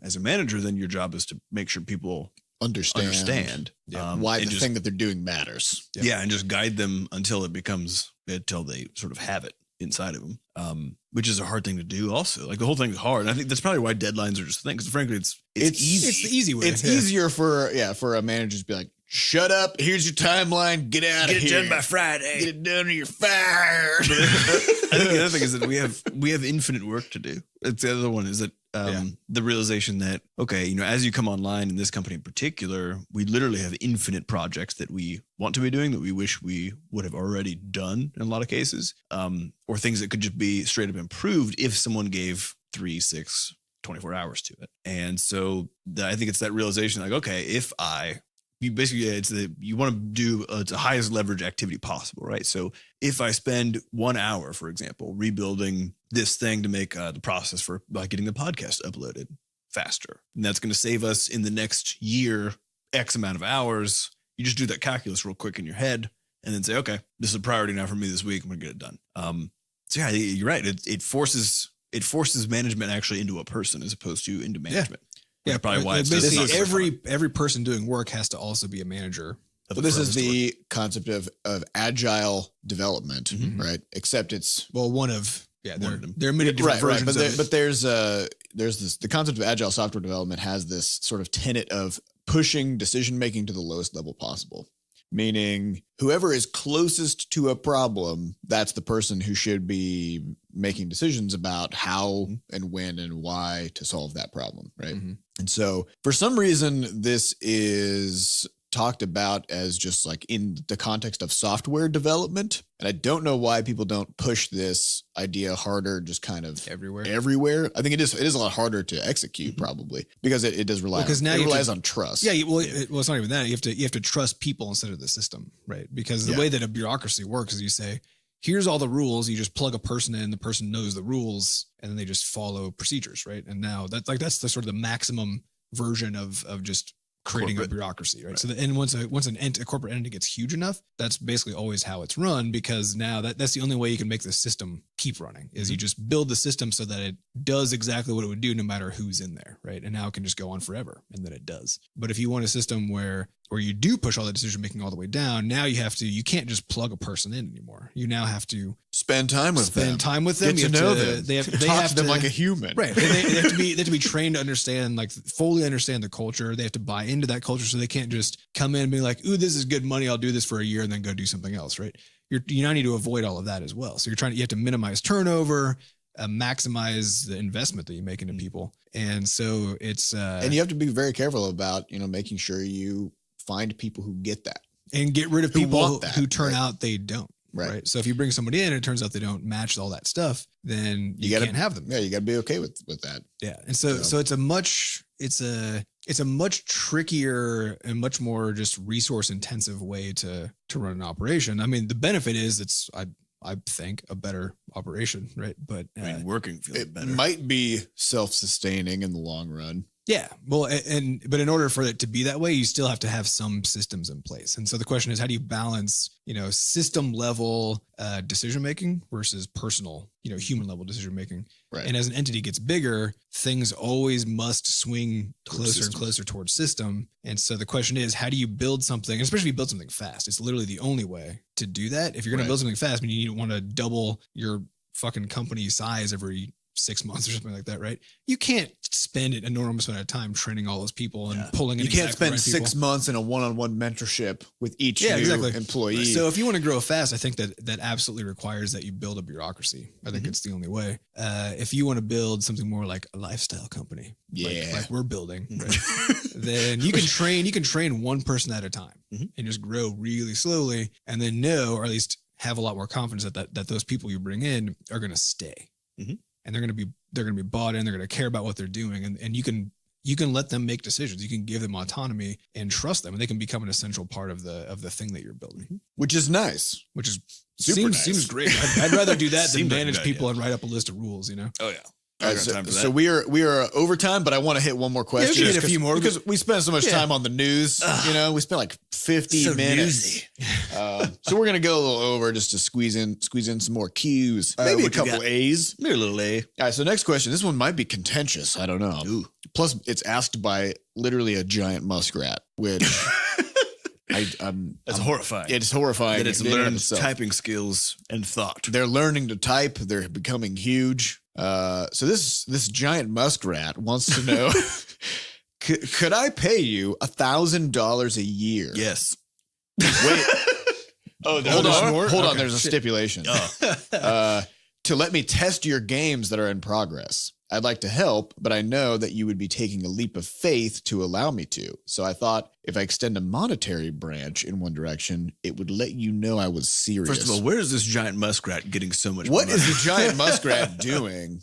S2: as a manager, then your job is to make sure people understand
S1: why the
S2: just,
S1: thing that they're doing matters.
S2: Yeah. And just guide them until they sort of have it. inside of them, which is a hard thing to do also. Like the whole thing's hard. And I think that's probably why deadlines are just a thing. Because frankly, it's easy.
S3: It's the easy way.
S1: It's easier for a manager to be like, shut up, here's your timeline, get out of here.
S2: Get it done by Friday.
S1: Get it done or you're fired.
S2: I think the other thing is that we have infinite work to do. It's the other one is that the realization that, okay, you know, as you come online in this company in particular, we literally have infinite projects that we want to be doing that we wish we would have already done in a lot of cases, or things that could just be straight up improved if someone gave 3, 6, 24 hours to it. And so I think it's that realization like, okay, you want to do the highest leverage activity possible, right? So if I spend 1 hour, for example, rebuilding this thing to make the process for getting the podcast uploaded faster, and that's going to save us in the next year X amount of hours, you just do that calculus real quick in your head and then say, okay, this is a priority now for me this week. I'm going to get it done. So yeah, you're right. It forces management actually into a person as opposed to into management. Yeah, probably why it's
S3: basically every person doing work has to also be a manager.
S1: So this is the concept of agile development, right? Except it's
S3: one of them. There are many different versions of it.
S1: But there's this, the concept of agile software development has this sort of tenet of pushing decision making to the lowest level possible. Meaning whoever is closest to a problem, that's the person who should be making decisions about how and when and why to solve that problem, right? And so for some reason, this is talked about as just like in the context of software development. And I don't know why people don't push this idea harder, just kind of everywhere. I think it is a lot harder to execute probably because it does rely it relies on trust.
S3: Yeah. Well, it's not even that. You have to trust people instead of the system, right? Because the way that a bureaucracy works is you say, here's all the rules. You just plug a person in, the person knows the rules, and then they just follow procedures, right? And now that's the sort of the maximum version of just creating a bureaucracy, right? So and once a corporate entity gets huge enough, that's basically always how it's run, because now that's the only way you can make the system keep running is you just build the system so that it does exactly what it would do no matter who's in there, right? And now it can just go on forever, and then it does. But if you want a system where you do push all the decision making all the way down, now you can't just plug a person in anymore. You now have to
S1: spend time with them.
S3: Get to know them. They have
S1: to them like a human,
S3: right? They have to be trained to understand, like fully understand the culture. They have to buy into that culture, so they can't just come in and be like, "Ooh, this is good money. I'll do this for a year and then go do something else." Right? You now need to avoid all of that as well. So you have to minimize turnover, maximize the investment that you make into people, and so it's
S1: and you have to be very careful about making sure you find people who get that
S3: and get rid of people who turn out they don't. Right. So if you bring somebody in and it turns out they don't match all that stuff, then you can't have them.
S1: Yeah. You got to be okay with that.
S3: Yeah. And so it's a much trickier and much more just resource intensive way to run an operation. I mean, the benefit is I think a better operation, right? But
S2: working feels better.
S1: It might be self-sustaining in the long run.
S3: Yeah. Well, but in order for it to be that way, you still have to have some systems in place. And so the question is, how do you balance, system level decision-making versus personal, human level decision-making?
S1: Right.
S3: And as an entity gets bigger, things always must swing closer and closer towards system. And so the question is, how do you build something, especially if you build something fast? It's literally the only way to do that. If you're going to build something fast, you want to double your fucking company size every 6 months or something like that, right? You can't spend an enormous amount of time training all those people and pulling in.
S1: You can't spend 6 months in a one-on-one mentorship with each new employee.
S3: So if you want to grow fast, I think that absolutely requires that you build a bureaucracy. I think it's the only way. If you want to build something more like a lifestyle company, like we're building, right? Then you can train one person at a time and just grow really slowly, and then or at least have a lot more confidence that those people you bring in are going to stay. And they're going to be bought in. They're going to care about what they're doing, and you can let them make decisions. You can give them autonomy and trust them, and they can become an essential part of the thing that you're building,
S1: which is nice.
S3: Which is
S1: nice.
S3: Seems great. I'd rather do that than manage people and write up a list of rules.
S2: Oh yeah.
S1: So we are over time, but I want to hit one more question.
S3: Hit a few more
S1: because we spend so much time on the news. We spent like 50 minutes. So we're gonna go a little over just to squeeze in some more Q's, maybe a couple A's,
S2: maybe a little A.
S1: All right. So next question. This one might be contentious. I don't know.
S2: Ooh.
S1: Plus, it's asked by literally a giant muskrat, which
S2: That's horrifying.
S1: It's horrifying.
S2: That it's
S1: in and of
S2: learned
S1: itself.
S2: typing skills and thought.
S1: They're learning to type. They're becoming huge. So this giant muskrat wants to know, could I pay you $1,000 a year?
S2: Yes.
S1: Wait.
S3: Oh,
S1: Hold on.
S3: more?
S1: Hold on.
S3: Okay.
S1: There's a stipulation. To let me test your games that are in progress. I'd like to help, but I know that you would be taking a leap of faith to allow me to. So I thought if I extend a monetary branch in one direction, it would let you know I was serious.
S2: First of all, where is this giant muskrat getting so much
S1: what
S2: money?
S1: is the giant muskrat doing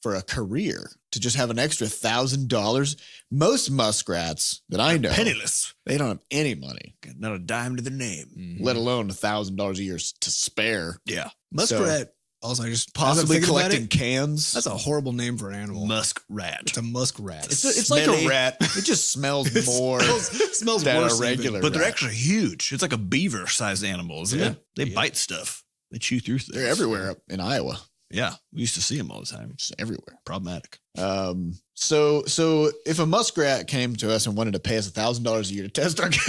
S1: for a career to just have an extra $1,000? Most muskrats that I know,
S2: Penniless.
S1: they don't have any money,
S2: Not a dime to their name.
S3: Mhm.
S1: let alone $1,000 a year to spare.
S2: Yeah.
S3: Muskrat. Also, I just
S1: Possibly
S3: as I'm thinking about
S1: collecting
S3: it,
S1: cans.
S3: That's a horrible name for an animal.
S2: Muskrat.
S3: It's a muskrat.
S1: It's like a
S2: smelly.
S1: rat. It just smells more
S3: smells
S1: than
S3: worse
S1: a regular
S2: But they're
S1: rat.
S2: actually huge. It's like a beaver-sized animal, isn't
S1: Yeah.
S2: it? They bite stuff. They chew through things.
S1: They're everywhere up in Iowa.
S2: Yeah. We used to see them all the time.
S1: Just everywhere.
S2: Problematic.
S1: So if a muskrat came to us and wanted to pay us $1,000 a year to test our game,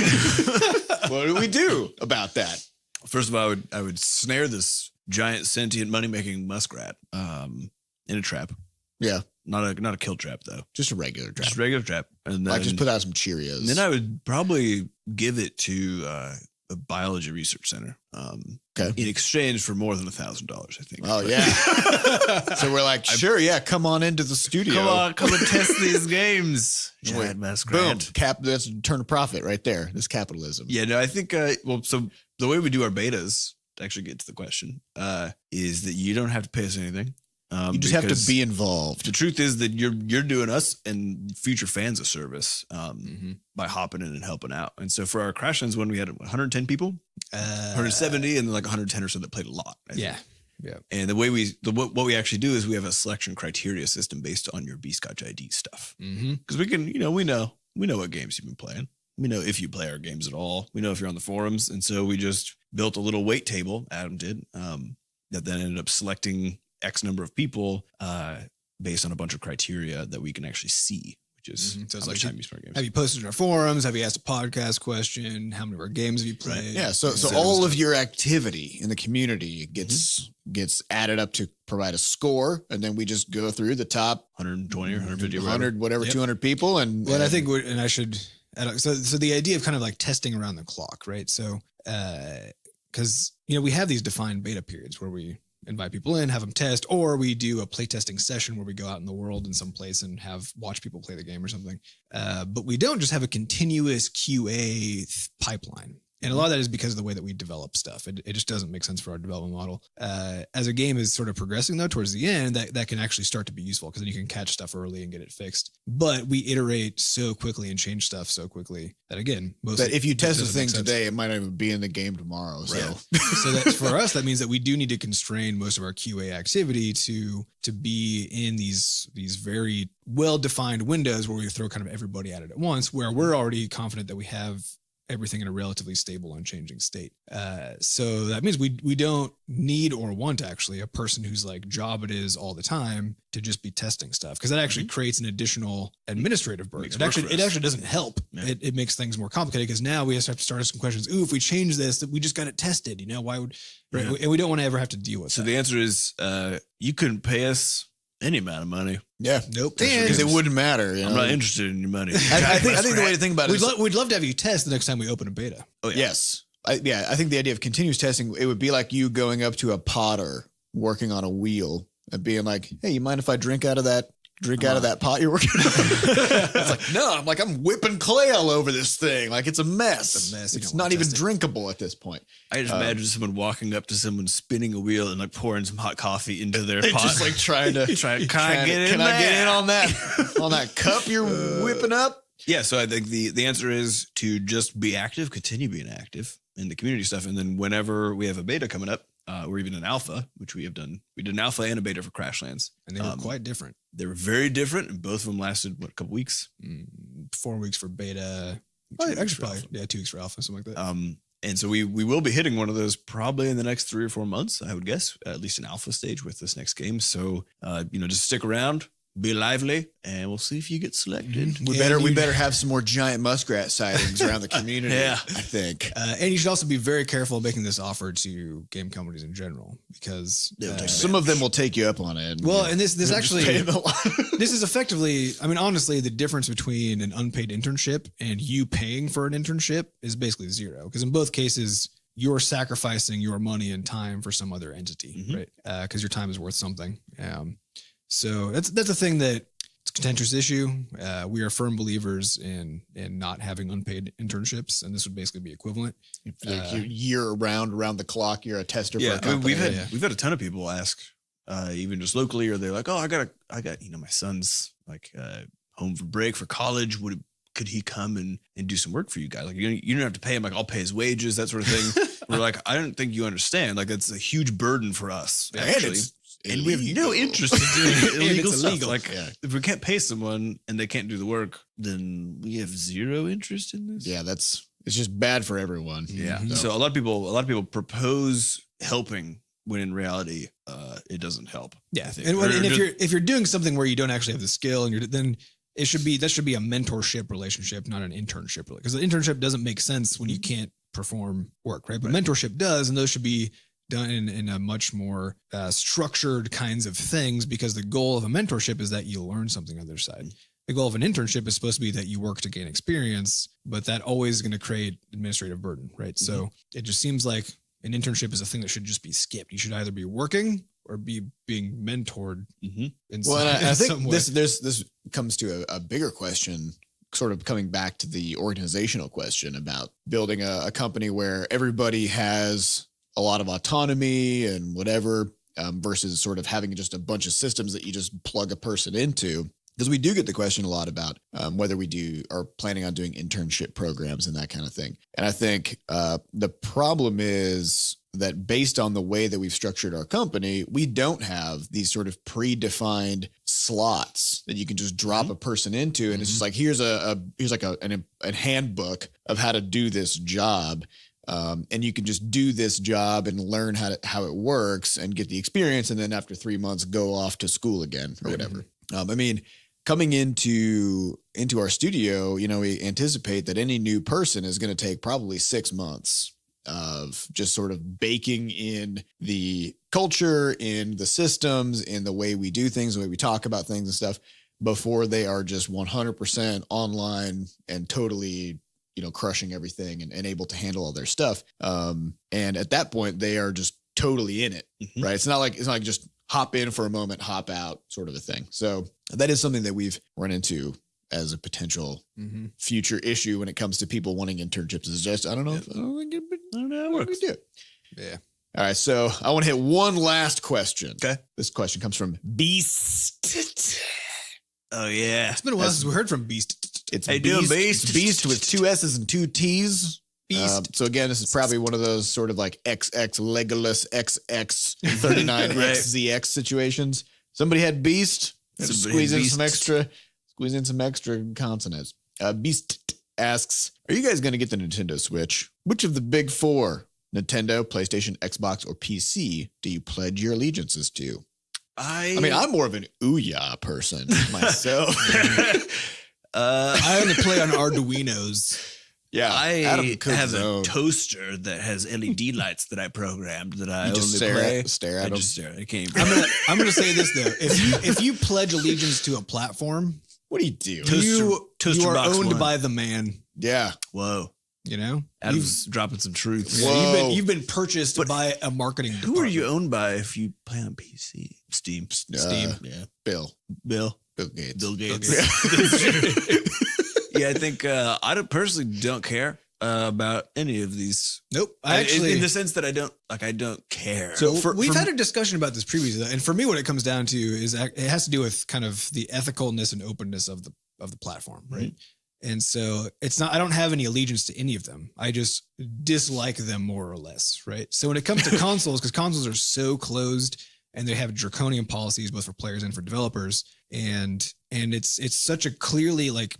S1: what do we do about that?
S2: First of all, I would snare this giant sentient money-making muskrat in a trap.
S1: Yeah,
S2: Not a kill trap, though.
S1: just a regular trap.
S2: Just a regular trap. And then,
S1: Like just put out some Cheerios.
S2: and then I would probably give it to a biology research center
S1: Okay.
S2: in exchange for more than $1,000, I think.
S1: Oh yeah. So we're like, sure, yeah, come on into the studio.
S2: come and test these games.
S1: Wait,
S2: Giant muskrat.
S1: Boom. That's a turn of profit right there. This capitalism.
S2: Yeah, no, I think, so the way we do our betas, to actually get to the question, is that you don't have to pay us anything.
S1: You just have to
S2: because
S1: be involved.
S2: The truth is that you're doing us and future fans a service
S3: Mm-hmm.
S2: by hopping in and helping out. And so for our Crashlands one, we had 110 people, 170, and then like 110 or so that played a lot. I think.
S3: Yeah.
S2: And the way what we actually do is we have a selection criteria system based on your Butterscotch ID stuff.
S3: Mm-hmm.
S2: Because we can, we know what games you've been playing. We know if you play our games at all. We know if you're on the forums. And so we just built a little weight table, Adam did, that then ended up selecting X number of people based on a bunch of criteria that we can actually see, which is
S3: Mhm. So it's
S2: how
S3: like,
S2: much time you spend on games.
S3: Have you posted in our forums? Have you asked a podcast question? How many of our games have you
S2: Right.
S3: played?
S1: Yeah. So all of your activity in the community gets added up to provide a score, and then we just go through the top
S2: 120 or 150 or
S1: 100, whatever,
S3: Yep.
S1: 200 people, and
S3: Well, I think, and I should, so the idea of kind of like testing around the clock, right? So, because, we have these defined beta periods where we invite people in, have them test, or we do a playtesting session where we go out in the world in some place and watch people play the game or something. But we don't just have a continuous QA pipeline. And a lot of that is because of the way that we develop stuff. It just doesn't make sense for our development model. As a game is sort of progressing, though, towards the end, that can actually start to be useful because then you can catch stuff early and get it fixed. But we iterate so quickly and change stuff so quickly that, again,
S1: that if you test a
S3: doesn't
S1: thing
S3: make sense.
S1: today, it might not even be in the game tomorrow. So
S3: So that for us, that means that we do need to constrain most of our QA activity to be in these very well-defined windows where we throw kind of everybody at it at once, where we're already confident that we have everything in a relatively stable, unchanging state. So that means we don't need or want actually a person whose like job it is all the time to just be testing stuff, because that actually creates an additional administrative burden.
S2: Makes
S3: It
S2: work
S3: actually
S2: for us.
S3: doesn't help.
S2: Yeah.
S3: It makes things more complicated because now we have to start asking questions. Ooh, if we change this, that we just got it tested. Why would? Right?
S2: Yeah.
S3: And we don't want to ever have to deal with
S2: So
S3: that.
S2: the answer is you couldn't pay us any amount of money.
S1: yeah,
S3: Nope.
S1: because it wouldn't matter.
S2: I'm not interested in your money.
S1: I think the way to think about it
S3: We'd
S1: is
S3: love to have you test the next time we open a beta.
S2: Oh, yeah.
S1: yes. I think the idea of continuous testing, it would be like you going up to a potter working on a wheel and being like, hey, you mind if I drink out of that pot you're working on? It's like, no, I'm whipping clay all over this thing. Like it's a mess.
S3: It's a mess. You
S1: It's
S3: don't
S1: not
S3: wanna
S1: even
S3: test it.
S1: drinkable at this point.
S2: I just imagine someone walking up to someone spinning a wheel and like pouring some hot coffee into their pot.
S1: Just like trying to
S2: Can I get in
S1: on that cup you're whipping up?
S2: Yeah, so I think the answer is to just be active, continue being active in the community stuff, and then whenever we have a beta coming up, or even an alpha, which we have done, we did an alpha and a beta for Crashlands.
S3: And they were quite different.
S2: They were very different, and both of them lasted a couple weeks.
S3: 4 weeks for beta.
S2: Oh, yeah,
S3: 2 weeks
S2: for
S3: probably.
S2: alpha.
S3: Yeah, 2 weeks for alpha, something like that.
S2: And so we will be hitting one of those probably in the next 3 or 4 months, I would guess, at least an alpha stage with this next game. So just stick around. be lively, and we'll see if you get selected.
S1: We better have some more giant muskrat sightings around the community.
S2: Yeah.
S1: I think.
S3: And you should also be very careful making this offer to game companies in general, because
S1: Some of them will take you up on it.
S3: and this actually
S1: pay them a lot.
S3: this is effectively, I mean, honestly, the difference between an unpaid internship and you paying for an internship is basically zero, because in both cases you're sacrificing your money and time for some other entity, right? Because your time is worth something. So that's a thing that it's a contentious issue. We are firm believers in not having unpaid internships, and this would basically be equivalent.
S1: You're around the clock. You're a tester for a
S2: I mean,
S1: company.
S2: we've had a ton of people ask, even just locally, or they're like, "Oh, I got my son's like home for break for college. Could he come and do some work for you guys? Like you don't have to pay him. Like I'll pay his wages, that sort of thing." We're like, I don't think you understand. Like that's a huge burden for us, actually. And we have no interest in doing illegal stuff. Like, if we can't pay someone and they can't do the work, then we have zero interest in this.
S1: Yeah, it's just bad for everyone.
S2: Yeah. So a lot of people propose helping when in reality, it doesn't help.
S3: Yeah. And if you're doing something where you don't actually have the skill, and then that should be a mentorship relationship, not an internship, because the internship doesn't make sense when you can't perform work, right? But mentorship does, and those should be done in a much more structured kinds of things, because the goal of a mentorship is that you learn something on the other side. The goal of an internship is supposed to be that you work to gain experience, but that always is going to create administrative burden, right? So it just seems like an internship is a thing that should just be skipped. You should either be working or be being mentored.
S1: I think this comes to a bigger question, sort of coming back to the organizational question about building a company where everybody has a lot of autonomy and whatever, versus sort of having just a bunch of systems that you just plug a person into. Because we do get the question a lot about whether we are planning on doing internship programs and that kind of thing. And I think the problem is that based on the way that we've structured our company, we don't have these sort of predefined slots that you can just drop a person into. And it's just like, here's like a handbook of how to do this job. And you can just do this job and learn how it works and get the experience. And then after 3 months, go off to school again or whatever. I mean, coming into our studio, we anticipate that any new person is going to take probably 6 months of just sort of baking in the culture, in the systems, in the way we do things, the way we talk about things and stuff, before they are just 100% online and totally crushing everything and able to handle all their stuff. And at that point, they are just totally in it, right? It's not like just hop in for a moment, hop out sort of a thing. So that is something that we've run into as a potential future issue when it comes to people wanting internships. Is just, I don't know how it works.
S3: Yeah.
S1: All right. So I want to hit one last question.
S2: Okay.
S1: This question comes from Beast.
S2: Oh yeah.
S3: It's been a while since we heard from Beast.
S1: It's
S2: Beast
S1: with 2 S's and 2 T's.
S3: Beast.
S1: So again, this is probably one of those sort of like XX Legolas XX 39 XZX situations. Somebody had Beast. Squeeze in some extra consonants. Beast asks, are you guys going to get the Nintendo Switch? Which of the big four, Nintendo, PlayStation, Xbox, or PC, do you pledge your allegiances to? I mean, I'm more of an Ouya person myself.
S3: I only play on Arduinos.
S1: Yeah,
S2: I have
S1: a
S2: toaster that has LED lights that I programmed that I
S1: just
S2: only play.
S1: Stare at them.
S2: Just stare. I can't.
S3: I'm gonna say this though: if you pledge allegiance to a platform,
S1: what do you do?
S3: You are owned by the man.
S1: Yeah.
S2: Whoa.
S3: Adam's
S2: dropping some truth.
S3: Yeah, you've been purchased by a marketing department.
S2: Who are you owned by if you play on PC? Steam.
S1: Yeah. Bill Gates.
S2: Yeah, I think I personally don't care about any of these.
S3: Nope. In
S2: the sense that I don't care.
S3: So we've had a discussion about this previously, and for me, what it comes down to is it has to do with kind of the ethicalness and openness of the platform, right? And so I don't have any allegiance to any of them. I just dislike them more or less, right? So when it comes to consoles, because consoles are so closed and they have draconian policies both for players and for developers, and it's such a clearly like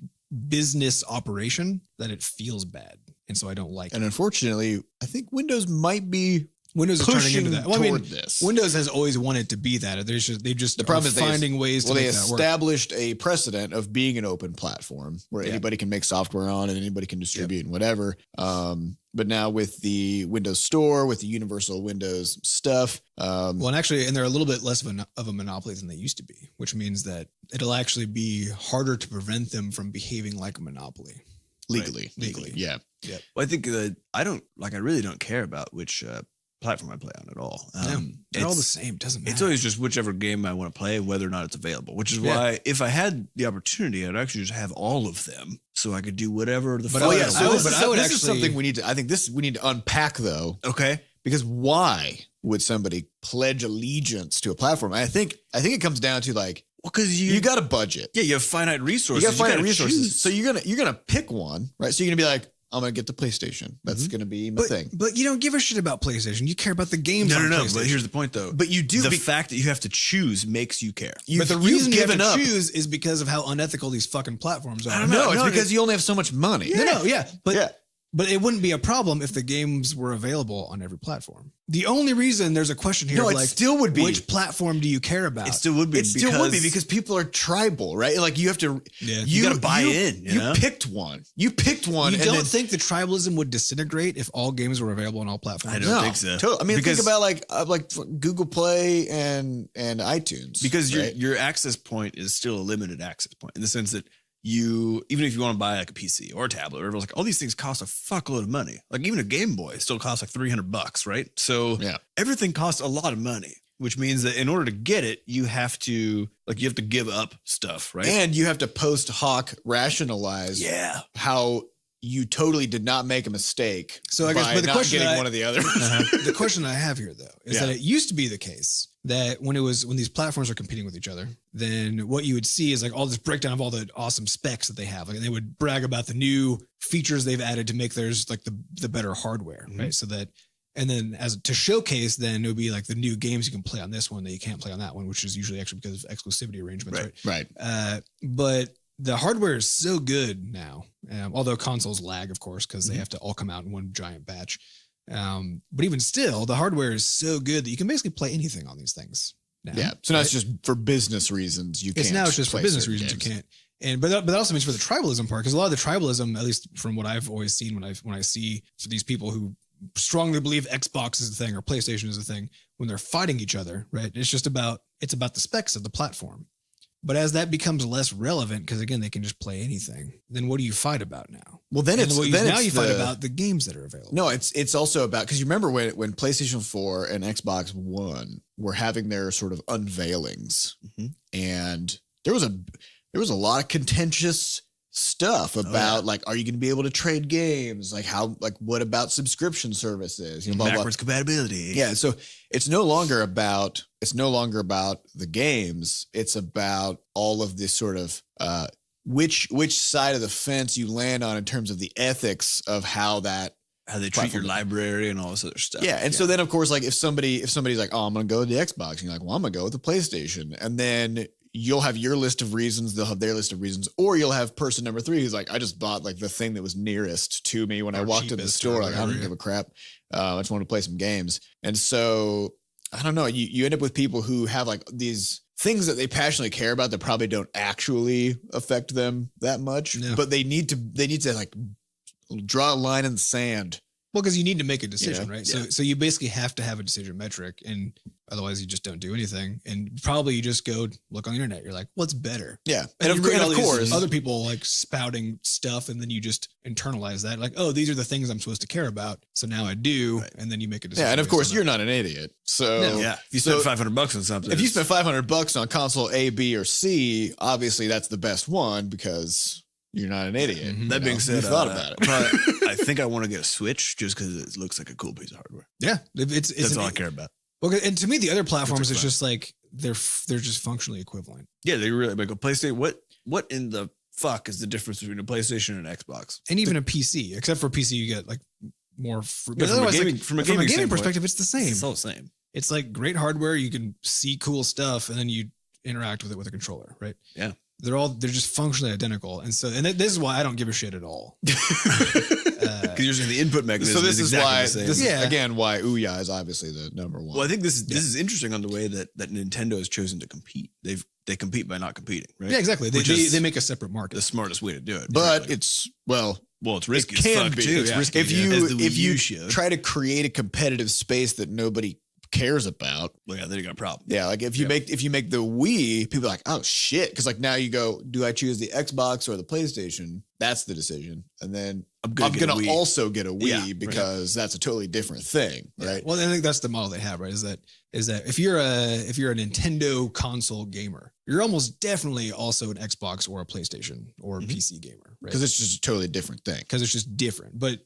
S3: business operation that it feels bad. And so I don't like it.
S1: And unfortunately, I think Windows might be
S3: Windows is turning into that. Well, I mean,
S1: toward this.
S3: Windows has always wanted to be that. They just
S1: The problem is
S3: finding ways to
S1: they
S3: make that work.
S1: established a precedent of being an open platform where
S3: Yeah.
S1: anybody can make software on and anybody can distribute and whatever. But now with the Windows Store, with the universal Windows stuff,
S3: Well, and actually, they're a little bit less of a monopoly than they used to be, which means that it'll actually be harder to prevent them from behaving like a monopoly.
S1: legally,
S3: Legally.
S1: yeah.
S2: Well, I think that I really don't care about which platform I play on at all.
S3: They're all the same. Doesn't matter.
S2: It's always just whichever game I want to play, whether or not it's available. Which is
S3: Yeah.
S2: why, if I had the opportunity, I'd actually just have all of them, so I could do whatever the.
S3: But
S2: fuck
S3: I would-
S2: I
S3: I
S2: want.
S3: would- but I would
S1: this is
S3: actually-
S1: something we need to. I think we need to unpack though,
S2: Okay.
S1: because why would somebody pledge allegiance to a platform? I think it comes down to like,
S2: Well, because
S1: you got a budget,
S2: you have finite resources.
S1: you got finite
S2: gotta
S1: resources,
S2: choose.
S1: so you're gonna pick one, right? So you're gonna be like, I'm gonna get the PlayStation. That's
S2: Mm-hmm.
S1: gonna be my thing.
S3: But you don't give a shit about PlayStation. You care about the games on
S2: No.
S3: PlayStation.
S2: But here's the point, though.
S1: But you do
S2: the
S1: be-
S2: fact that you have to choose makes you care.
S3: But the
S1: You've
S3: reason you have
S1: given
S3: to
S1: up.
S3: choose is because of how unethical these fucking platforms are.
S2: I don't
S1: No,
S2: know.
S1: it's
S2: No,
S1: because you only have so much money.
S3: No, yeah. But
S1: Yeah.
S3: but it wouldn't be a problem if the games were available on every platform. The only reason there's a question here,
S1: No,
S3: of
S1: it
S3: like,
S1: still would be.
S3: which platform do you care about?
S2: It still would be.
S1: It still would be because people are tribal, right? Like you have to.
S3: Yeah.
S2: You gotta buy in, you know?
S1: picked one. You picked one.
S3: You
S1: and
S3: don't
S1: then-
S3: think the tribalism would disintegrate if all games were available on all platforms?
S2: I don't
S1: No,
S2: think so.
S1: totally. I mean,
S2: Because-
S1: think about like Google Play and iTunes.
S2: Because
S1: right?
S2: your access point is still a limited access point in the sense that you, even if you want to buy like a PC or a tablet, or whatever, like all these things cost a fuckload of money. Like even a Game Boy still costs like $300, right? So
S1: Yeah.
S2: everything costs a lot of money, which means that in order to get it, you have to give up stuff, right?
S1: and you have to post hoc rationalize
S2: yeah.
S1: how you totally did not make a mistake.
S3: So I guess-
S1: by
S3: but the
S1: not
S3: question
S1: getting
S3: I-
S1: one or the other.
S3: The question I have here, though, is
S1: Yeah.
S3: that it used to be the case that when these platforms are competing with each other, then what you would see is like all this breakdown of all the awesome specs that they have. Like they would brag about the new features they've added to make theirs like the better hardware,
S1: Mm-hmm.
S3: right? So that, and then as to showcase, then it would be like the new games you can play on this one that you can't play on that one, which is usually actually because of exclusivity arrangements, right?
S1: right.
S3: But the hardware is so good now, although consoles lag, of course, because they have to all come out in one giant batch. But even still, the hardware is so good that you can basically play anything on these things now.
S1: Yeah. So now it's
S3: right?
S1: just for business reasons. You can't.
S3: It's just for
S1: play
S3: business
S1: certain
S3: reasons
S1: games.
S3: you can't. And but that also means for the tribalism part, because a lot of the tribalism, at least from what I've always seen when I see for these people who strongly believe Xbox is the thing or PlayStation is the thing, when they're fighting each other, right? It's about the specs of the platform. But as that becomes less relevant, because again, they can just play anything, then what do you fight about now?
S1: Well, then
S3: And
S1: it's
S3: what
S1: then
S3: now
S1: it's
S3: you fight
S1: the-
S3: about the games that are available.
S1: No, it's also about, because you remember when PlayStation 4 and Xbox One were having their sort of unveilings,
S2: Mhm.
S1: and there was a lot of contentious stuff about like, are you going to be able to trade games? Like what about subscription services? You know, blah, blah.
S2: Backwards compatibility.
S1: Yeah, so it's no longer about the games. It's about all of this sort of which side of the fence you land on in terms of the ethics of how that.
S2: How they treat your
S1: Platform.
S2: library and all this other stuff.
S1: Yeah, and so then of course, like if somebody's like, oh, I'm gonna go with the Xbox, and you're like, well, I'm gonna go with the PlayStation, and then you'll have your list of reasons, they'll have their list of reasons, or you'll have person number 3 who's like, I just bought like the thing that was nearest to me when I
S3: Or
S1: walked in the
S3: cheapest
S1: store.
S3: or
S1: Like I don't
S3: whatever,
S1: give a crap. I just want to play some games, and so I don't know. You end up with people who have like these things that they passionately care about that probably don't actually affect them that much,
S3: No.
S1: but they need to like draw a line in the sand.
S3: Well, because you need to make a decision,
S1: Yeah,
S3: right?
S2: yeah.
S3: So you basically have to have a decision metric, and otherwise you just don't do anything. And probably you just go look on the internet. You're like, what's better?
S1: Yeah,
S3: And,
S1: and
S3: you read all
S1: of
S3: these
S1: course,
S3: other people like spouting stuff, and then you just internalize that. Like, oh, these are the things I'm supposed to care about. So now I do,
S2: Right.
S3: and then you make a decision.
S1: yeah, and of
S3: based
S1: course
S3: on
S1: you're
S3: that.
S1: not an idiot. So
S3: No.
S2: Yeah. If you
S1: So-
S2: spend $500 on something,
S1: if you
S2: it's-
S1: spend $500 on console A, B, or C, obviously that's the best one because you're not an idiot.
S3: Mhm.
S2: that being
S1: You
S2: said,
S1: thought about it.
S2: probably- I think I want to get a Switch just because it looks like a cool piece of hardware.
S3: Yeah, it's
S2: That's
S3: an-
S2: all I care about.
S3: Well, and to me, the other platforms,
S2: That's
S3: it's just like they're just functionally equivalent.
S2: Yeah, they really like a PlayStation. What in the fuck is the difference between a PlayStation and an Xbox?
S3: And even a PC, except for PC, you get like more.
S2: Yeah, from a gaming standpoint,
S3: perspective, it's the same.
S2: It's all the same.
S3: It's like great hardware. You can see cool stuff, and then you interact with it with a controller, right?
S2: Yeah.
S3: they're just functionally identical. And so, this is why I don't give a shit at all.
S2: Because you're saying the input mechanism.
S1: So this is
S2: exactly
S1: why,
S2: the same.
S1: this is,
S3: Yeah.
S1: again, why Ouya is obviously the number one.
S2: Well, I think this is interesting on the way that Nintendo has chosen to compete. They compete by not competing, right?
S3: Yeah, exactly.
S2: Which is
S3: They make a separate market.
S2: the smartest way to do it.
S1: but
S2: frankly.
S1: it's,
S2: it's risky.
S1: it can
S2: as fuck
S1: be.
S2: too.
S1: It's
S2: yeah.
S1: risky. If
S2: Yeah.
S1: you
S2: As the Wii
S1: if you
S2: U showed.
S1: try to create a competitive space that nobody cares about,
S2: well, yeah, then you got a problem.
S1: yeah, like if you make the Wii, people are like, oh shit, because like now you go, do I choose the Xbox or the PlayStation? That's the decision, and then I'm
S2: get a
S1: gonna
S2: Wii.
S1: also get a Wii
S2: Yeah, right.
S1: because that's a totally different thing, right?
S3: Well, I think that's the model they have, right? Is that if you're a Nintendo console gamer, you're almost definitely also an Xbox or a PlayStation or a PC gamer, right?
S1: Because it's just a totally different thing.
S3: Because it's just different. But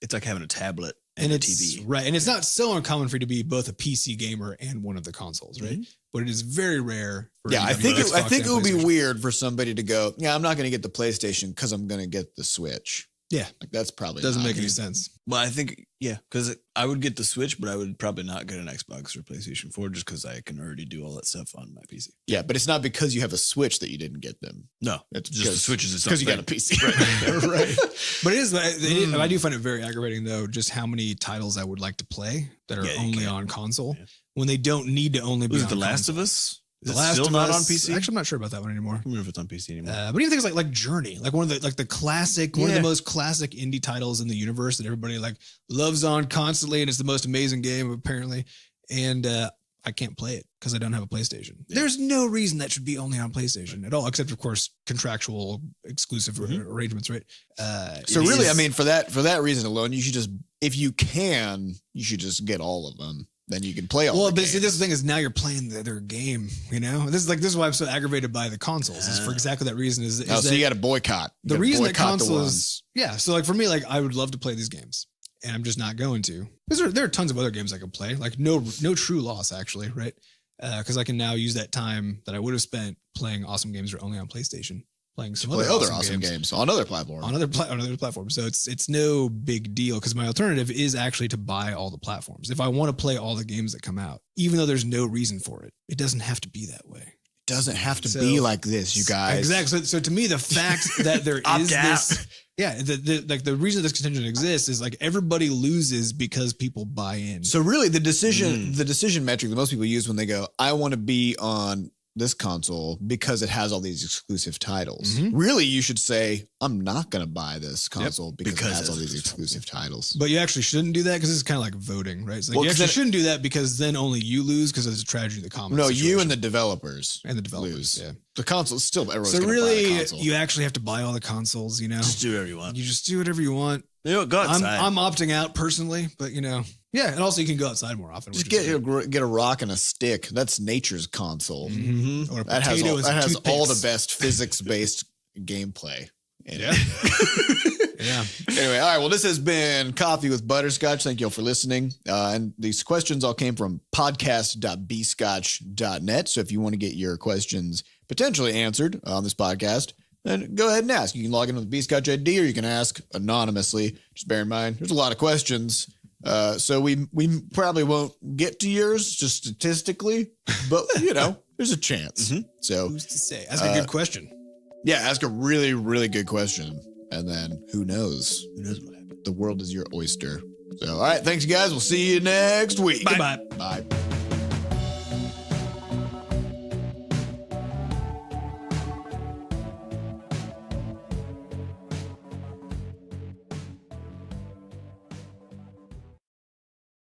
S2: It's like having a tablet
S3: and
S2: a
S3: it's
S2: TV.
S3: right, and it's not so uncommon for you to be both a PC gamer and one of the consoles, right? But it is very rare. For
S1: Yeah, I
S3: anybody
S1: think
S3: with
S1: I think
S3: Xbox
S1: it would be
S3: and PlayStation.
S1: weird for somebody to go, yeah, I'm not going to get the PlayStation because I'm going to get the Switch.
S3: Yeah,
S1: Like that's probably
S3: doesn't
S1: not
S3: make any
S1: good.
S3: sense.
S2: Well, I think, yeah, because I would get the Switch, but I would probably not get an Xbox or PlayStation 4 just because I can already do all that stuff on my PC.
S1: Yeah, but it's not because you have a Switch that you didn't get them.
S2: No,
S1: It's
S2: just the Switch is its own
S1: because you got a
S2: thing.
S1: PC. Right.
S3: But I do find it very aggravating though, just how many titles I would like to play that are
S2: Yeah, you
S3: only
S2: can.
S3: on console
S2: Yeah.
S3: when they don't need to only be
S2: Was
S3: on
S2: it The Last
S3: console.
S2: of Us?
S3: The
S2: Is it
S3: Last
S2: still
S3: of
S2: not
S3: Us,
S2: on PC?
S3: Actually, I'm not sure about that one anymore.
S2: I don't remember if it's on PC anymore.
S3: But even things like Journey, like one of the classic, one of
S2: Yeah.
S3: the most classic indie titles in the universe that everybody like loves on constantly, and it's the most amazing game apparently. And I can't play it because I don't have a PlayStation.
S2: Yeah.
S3: There's no reason that should be only on PlayStation at all, except of course contractual exclusive arrangements, right?
S1: So
S3: it
S1: really,
S3: is-
S1: I mean, for that reason alone, you should just, if you can, you should just get all of them. Then you can play all.
S3: Well,
S1: the
S3: but see,
S1: games.
S3: this is the thing is now you're playing their game. You know, this is why I'm so aggravated by the consoles. Is for exactly that reason. Is
S1: Oh, so
S3: that
S1: you got to boycott. You
S3: the
S1: gotta
S3: reason that
S1: boycott the
S3: consoles, yeah. So like for me, like I would love to play these games, and I'm just not going to. Because there are tons of other games I could play. Like no true loss actually, right? Because I can now use that time that I would have spent playing awesome games that are only on PlayStation, playing some
S1: play
S3: other
S1: awesome games on other platforms.
S3: on other platforms. So it's no big deal because my alternative is actually to buy all the platforms. If I want to play all the games that come out, even though there's no reason for it, it doesn't have to be that way.
S1: It doesn't have to
S3: So-
S1: be like this, you guys.
S3: Exactly. So to me, the fact that there
S1: Opt
S3: is
S1: out.
S3: this, yeah, the reason this contention exists is like everybody loses because people buy in.
S1: So really, the decision metric that most people use when they go, I want to be on this console because it has all these exclusive titles.
S3: Mhm.
S1: Really, you should say, I'm not going to buy this console because it
S2: because
S1: has all
S2: it's
S1: these
S2: exclusive.
S1: exclusive titles.
S3: But you actually shouldn't do that because it's kind of like voting, right? It's like
S1: Well,
S3: you
S1: 'cause
S3: actually
S1: then-
S3: shouldn't do that because then only you lose because it's a tragedy of the commons.
S1: No, you
S3: situation.
S1: and the developers.
S3: and the developers.
S1: lose.
S3: Yeah.
S1: The console still everyone's
S3: So
S1: going to buy the
S3: really,
S1: console.
S3: you actually have to buy all the consoles. You know,
S2: Just do whatever you want.
S3: you just do whatever you want.
S2: You know, go outside.
S3: I'm opting out personally, but you know, yeah, and also you can go outside more often.
S1: Just
S3: which is
S1: get a rock and a stick. That's nature's console.
S3: great.
S2: Mhm.
S3: Or a
S1: That has
S3: potato
S1: all,
S3: and
S1: that
S3: some
S1: has all the
S3: toothpicks.
S1: best physics based gameplay. in it.
S3: Yeah.
S1: Anyway, all right. Well, this has been Coffee with Butterscotch. Thank you all for listening. And these questions all came from podcast.bscotch.net. So if you want to get your questions potentially answered on this podcast, then go ahead and ask. You can log in with Bscotch ID or you can ask anonymously. Just bear in mind, there's a lot of questions. So we probably won't get to yours just statistically, but you know, there's a chance. So
S3: Who's to say? That's a good question.
S1: yeah, ask a really, really good question. And then who knows?
S2: Who knows what happened?
S1: The world is your oyster. So, all right. Thanks, you guys. We'll see you next week.
S3: Bye.
S1: Bye.